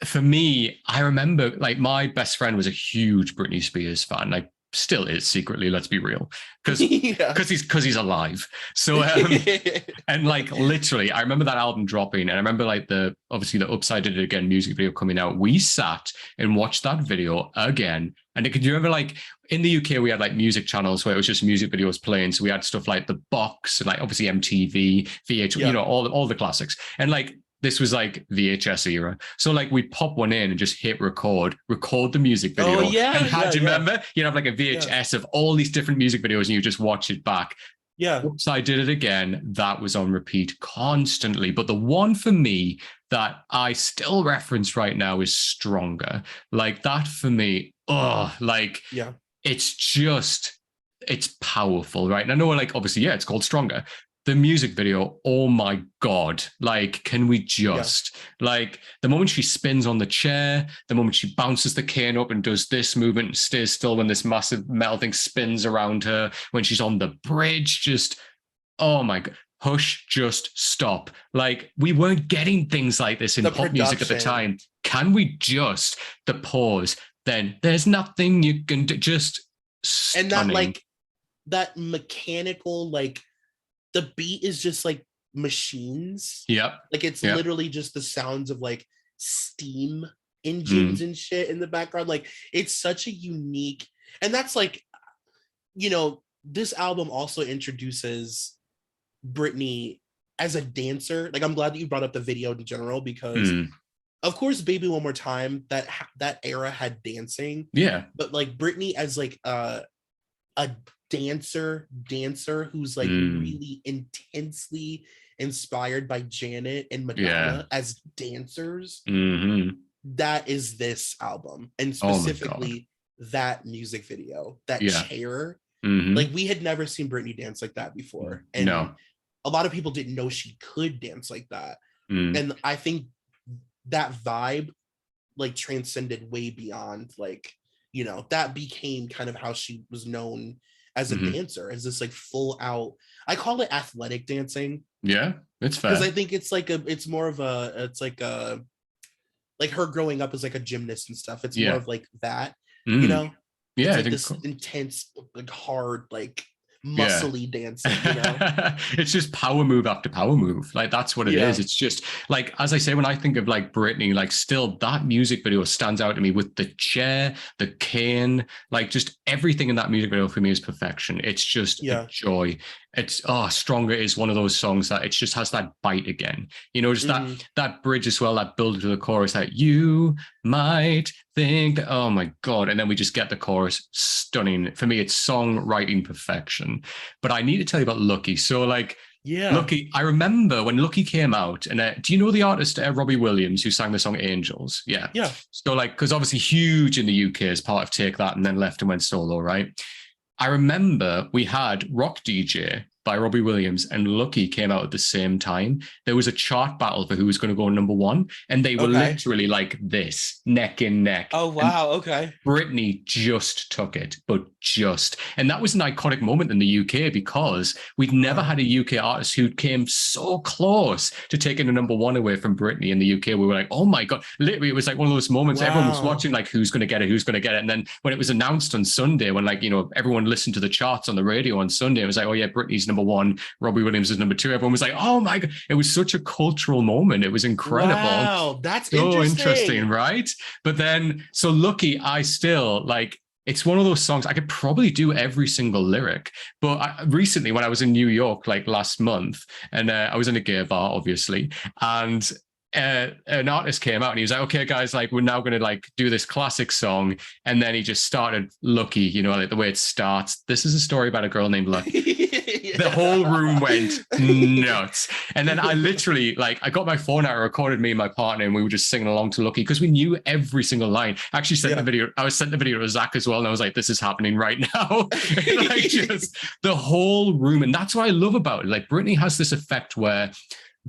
for me, I remember like my best friend was a huge Britney Spears fan. Like still is secretly, let's be real, because he's alive. So and like literally I remember that album dropping, and I remember like obviously the Upside Did It Again music video coming out. We sat and watched that video again. And could you remember, like in the UK we had like music channels where it was just music videos playing, so we had stuff like The Box and like obviously MTV, VH, all the classics. And like this was like VHS era. So like we pop one in and just hit record the music video. Oh, yeah. And do you remember? You'd have like a VHS of all these different music videos and you just watch it back. Yeah. Oops, I Did It Again. That was on repeat constantly. But the one for me that I still reference right now is Stronger. Like that for me, it's powerful, right? And I know like obviously, it's called Stronger. The music video, oh my God, like, can we just, like, the moment she spins on the chair, the moment she bounces the cane up and does this movement and stays still when this massive metal thing spins around her, when she's on the bridge, just, oh my God, hush, just stop. Like, we weren't getting things like this in pop music at the time. Can we just, the pause, then there's nothing you can do, just stunning. And that, like, that mechanical, like, the beat is just like machines. Yep. Like it's literally just the sounds of like steam engines and shit in the background. Like it's such a unique, and that's like, this album also introduces Britney as a dancer. Like I'm glad that you brought up the video in general, because of course Baby One More Time, that era had dancing. Yeah. But like Britney as like a dancer who's like really intensely inspired by Janet and Madonna as dancers. That is this album, and specifically that music video, that chair. Like we had never seen Britney dance like that before, and a lot of people didn't know she could dance like that. And I think that vibe like transcended way beyond like, that became kind of how she was known as a dancer, as this like full out, I call it athletic dancing. Yeah, it's fair. Because I think it's like it's more of like her growing up as like a gymnast and stuff. It's more of like that, Yeah, it's like this intense, like hard, like muscly dancing, It's just power move after power move. Like that's what it is. It's just like, as I say, when I think of like Britney, like still that music video stands out to me with the chair, the cane, like just everything in that music video for me is perfection. It's just a joy. It's Stronger is one of those songs that it just has that bite again. Just that bridge as well, that build to the chorus that you might think that, oh my God. And then we just get the chorus, stunning. For me, it's songwriting perfection. But I need to tell you about Lucky. So like, Lucky, I remember when Lucky came out, and do you know the artist Robbie Williams who sang the song Angels? Yeah. So like, because obviously huge in the UK as part of Take That, and then left and went solo, right? I remember we had Rock DJ by Robbie Williams and Lucky came out at the same time. There was a chart battle for who was going to go number one, and they were literally like this, neck and neck. Oh, wow. Okay. Britney just took it, and that was an iconic moment in the UK because we'd never had a UK artist who came so close to taking a number one away from Britney in the UK. We were like, oh my God, literally, it was like one of those moments. Everyone was watching like, who's going to get it? And then when it was announced on Sunday, when like, everyone listened to the charts on the radio on Sunday, it was like, oh yeah, Britney's number one, Robbie Williams is number two. Everyone was like, oh my God. It was such a cultural moment. It was incredible. Wow, that's so interesting, right? But then, so Lucky, I still like, it's one of those songs I could probably do every single lyric. But recently, when I was in New York, like last month, and I was in a gay bar, obviously, and an artist came out and he was like, okay, guys, like we're now going to like do this classic song. And then he just started Lucky, you know, like the way it starts. This is a story about a girl named Lucky. The whole room went nuts. And then I literally, like, I got my phone out, I recorded me and my partner, and we were just singing along to Lucky because we knew every single line. I actually sent the video. I was sent the video to Zach as well. And I was like, this is happening right now. And like just the whole room. And that's what I love about it. Like Britney has this effect where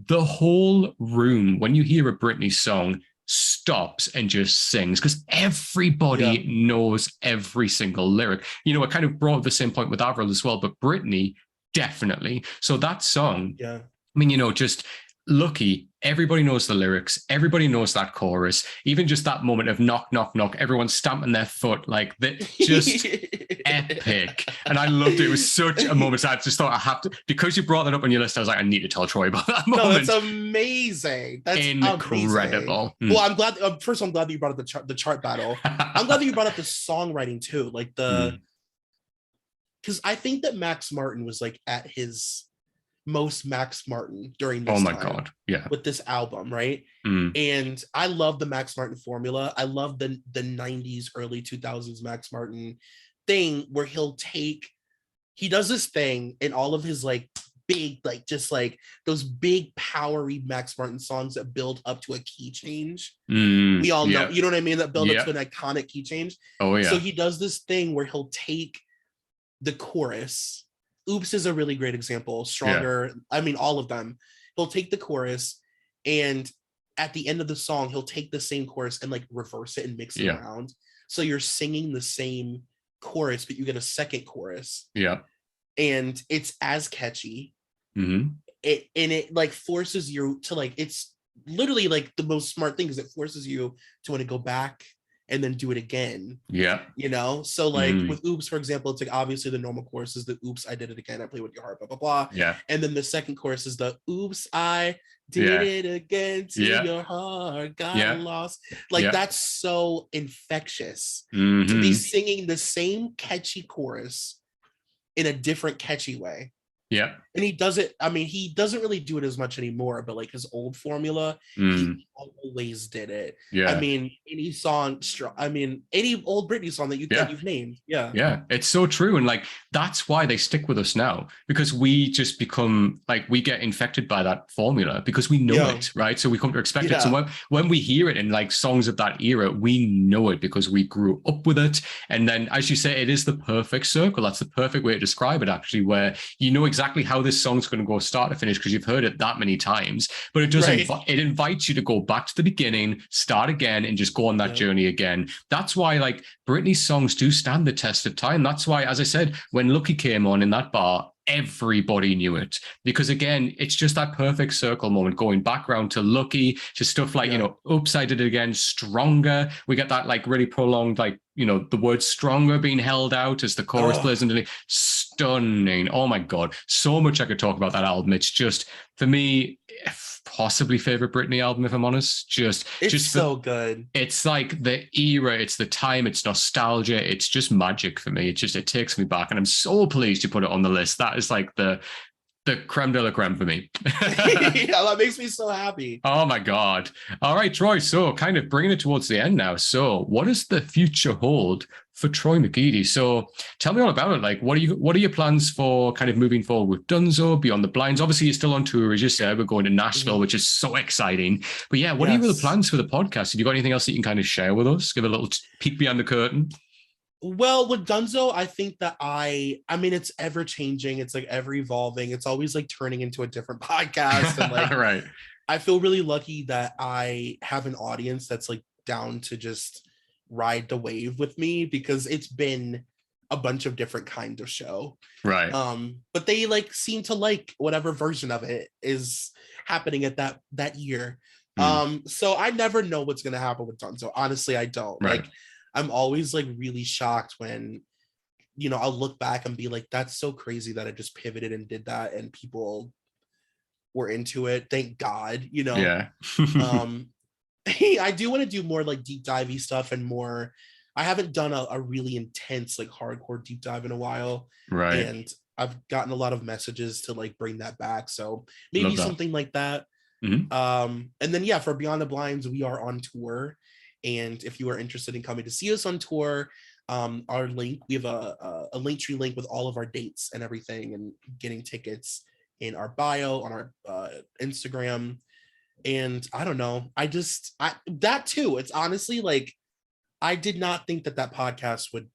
the whole room, when you hear a Britney song, stops and just sings because everybody knows every single lyric. You know, I kind of brought up the same point with Avril as well, but Britney definitely. So that song, I mean, you know, just Lucky, everybody knows the lyrics, everybody knows that chorus, even just that moment of knock, knock, knock, everyone's stamping their foot, like that, just epic. And I loved it. It was such a moment. So I just thought I have to, because you brought that up on your list, I was like, I need to tell Troy about that moment. No, that's amazing. That's incredible. Amazing. Well, I'm glad. First, I'm glad that you brought up the chart battle. I'm glad that you brought up the songwriting too, like because I think that Max Martin was like at his most Max Martin during this God, with this album, right? And I love the Max Martin formula. I love the 90s, early 2000s Max Martin thing where he does this thing in all of his like big, like just like those big powery Max Martin songs that build up to a key change. We all know, you know what I mean? That build up to an iconic key change. Oh yeah. So he does this thing where he'll take the chorus. Oops is a really great example. Stronger. I mean, all of them. He'll take the chorus, and at the end of the song, he'll take the same chorus and like reverse it and mix it around. So you're singing the same chorus, but you get a second chorus. Yeah. And it's as catchy. It like forces you to like, it's literally like the most smart thing is it forces you to want to go back and then do it again. Yeah. You know? So like with Oops, for example, it's like obviously the normal chorus is the Oops, I did it again. I play with your heart, blah, blah, blah. Yeah. And then the second chorus is the Oops, I did it again to your heart, got lost. Like that's so infectious to be singing the same catchy chorus in a different catchy way. Yeah. And he does it, I mean, he doesn't really do it as much anymore, but like his old formula, he always did it. Yeah. I mean, any song, any old Britney song that you've named. Yeah. Yeah. It's so true. And like, that's why they stick with us now, because we just become like, we get infected by that formula because we know it, right? So we come to expect it. So when we hear it in like songs of that era, we know it because we grew up with it. And then, as you say, it is the perfect circle. That's the perfect way to describe it, actually, where you know exactly how this song's going to go start to finish because you've heard it that many times, but it does it invites you to go back to the beginning, start again, and just go on that journey again. That's why like Britney's songs do stand the test of time. That's why, as I said, when Lucky came on in that bar, everybody knew it, because again, it's just that perfect circle moment, going back around to Lucky, to stuff like you know, Oops, I Did It Again, Stronger. We get that like really prolonged, like, you know, the word stronger being held out as the chorus plays into the stunning. Oh my God, so much I could talk about that album. It's just, for me, possibly favorite Britney album, if I'm honest. It's so good. It's like the era, it's the time, it's nostalgia, it's just magic for me. It takes me back, and I'm so pleased you put it on the list. That is like the creme de la creme for me. Yeah, that makes me so happy. Oh my God. All right, Troy. So kind of bringing it towards the end now. So what does the future hold for Troy McEady? So tell me all about it. Like, what are your plans for kind of moving forward with Dunzo, Beyond the Blinds? Obviously, you're still on tour, as you said. We're going to Nashville, which is so exciting. But yeah, what are your plans for the podcast? Have you got anything else that you can kind of share with us? Give a little peek behind the curtain. Well, with Dunzo, I think that I mean, it's ever changing. It's like ever evolving. It's always like turning into a different podcast. And like, right. I feel really lucky that I have an audience that's like down to just ride the wave with me, because it's been a bunch of different kinds of show. Right. But they like seem to like whatever version of it is happening at that year. So I never know what's going to happen with Dunzo. Honestly, I don't. Right. Like, I'm always like really shocked when, you know, I'll look back and be like, that's so crazy that I just pivoted and did that and people were into it. Thank God, you know. Yeah. I do want to do more like deep divey stuff and more. I haven't done a really intense like hardcore deep dive in a while. Right. And I've gotten a lot of messages to like bring that back. So maybe something like that. Mhm. And then yeah, for Beyond the Blinds, we are on tour. And if you are interested in coming to see us on tour, our link, we have a Linktree link with all of our dates and everything, and getting tickets in our bio on our Instagram. And I don't know, that too, it's honestly like, I did not think that podcast would,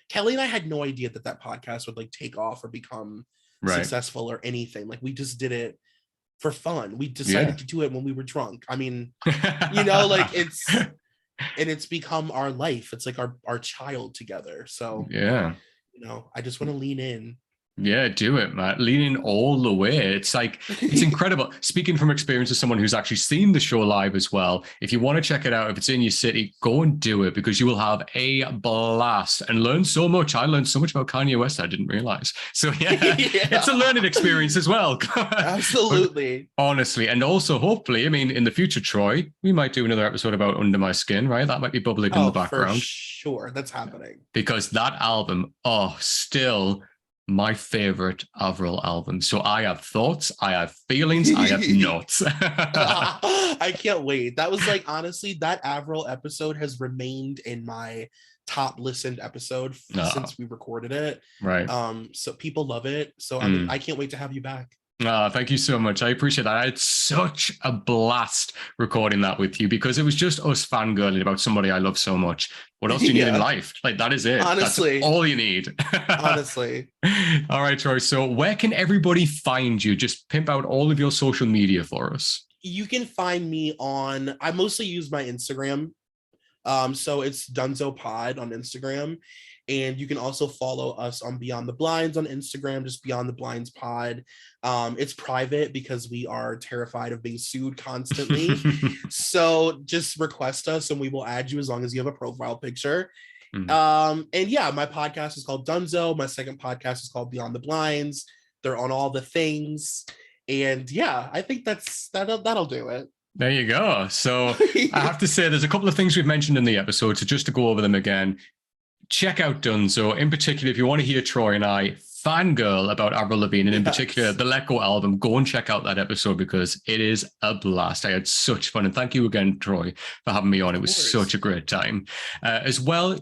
Kelly and I had no idea that podcast would like take off or become Right. successful or anything. Like, we just did it for fun. We decided Yeah. to do it when we were drunk. I mean, like, it's become our life. It's like our child together. So Yeah. I just want to lean in. Yeah, do it, Matt. Leaning all the way. It's like, it's incredible. Speaking from experience as someone who's actually seen the show live as well, if you want to check it out, if it's in your city, go and do it, because you will have a blast and learn so much. I learned so much about Kanye West I didn't realize. So yeah, it's a learning experience as well. Absolutely. But honestly, and also hopefully, I mean, in the future, Troy, we might do another episode about Under My Skin, right? That might be bubbling in the background. For sure, that's happening. Because that album, still my favorite Avril album. So I have thoughts, I have feelings, I have notes. I can't wait. That was like, honestly, that Avril episode has remained in my top listened episode since we recorded it. Right. So people love it. So I can't wait to have you back. Thank you so much. I appreciate that. I had such a blast recording that with you, because it was just us fangirling about somebody I love so much. What else do you need in life? Like, that is it. Honestly. That's all you need. Honestly. All right, Troy. So where can everybody find you? Just pimp out all of your social media for us. You can find me I mostly use my Instagram. So it's Dunzo Pod on Instagram. And you can also follow us on Beyond the Blinds on Instagram, just Beyond the Blinds Pod. It's private because we are terrified of being sued constantly. So just request us and we will add you as long as you have a profile picture. And yeah, my podcast is called Dunzo. My second podcast is called Beyond the Blinds. They're on all the things. And yeah, I think that'll do it. There you go. So I have to say, there's a couple of things we've mentioned in the episode. So just to go over them again, check out Dunzo. In particular, if you want to hear Troy and I fangirl about Avril Lavigne, and in particular the Let Go album, go and check out that episode, because it is a blast. I had such fun, and thank you again, Troy, for having me on. It was such a great time. As well,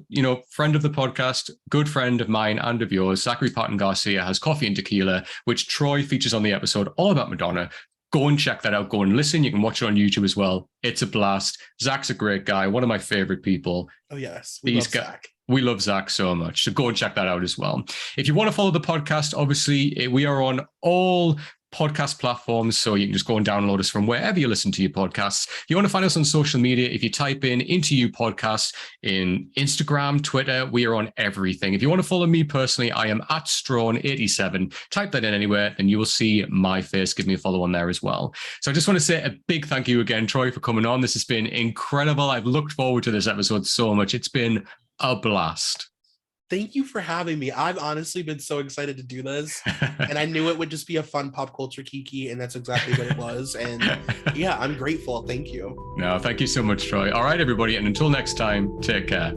friend of the podcast, good friend of mine and of yours, Zachary Patton Garcia, has Coffee and Tequila, which Troy features on the episode, all about Madonna. Go and check that out. Go and listen. You can watch it on YouTube as well. It's a blast. Zach's a great guy. One of my favorite people. Oh, yes. We love Zach. We love Zach so much. So go and check that out as well. If you want to follow the podcast, obviously, we are on all podcast platforms, so you can just go and download us from wherever you listen to your podcasts. If you want to find us on social media, if you type in Into You Podcast in Instagram, Twitter, we are on everything. If you want to follow me personally, I am at Straughan87. Type that in anywhere and you will see my face. Give me a follow on there as well. So I just want to say a big thank you again, Troy, for coming on. This has been incredible. I've looked forward to this episode so much. It's been a blast. Thank you for having me. I've honestly been so excited to do this, and I knew it would just be a fun pop culture kiki, and that's exactly what it was. And yeah, I'm grateful. Thank you. No, thank you so much, Troy. All right, everybody. And until next time, take care.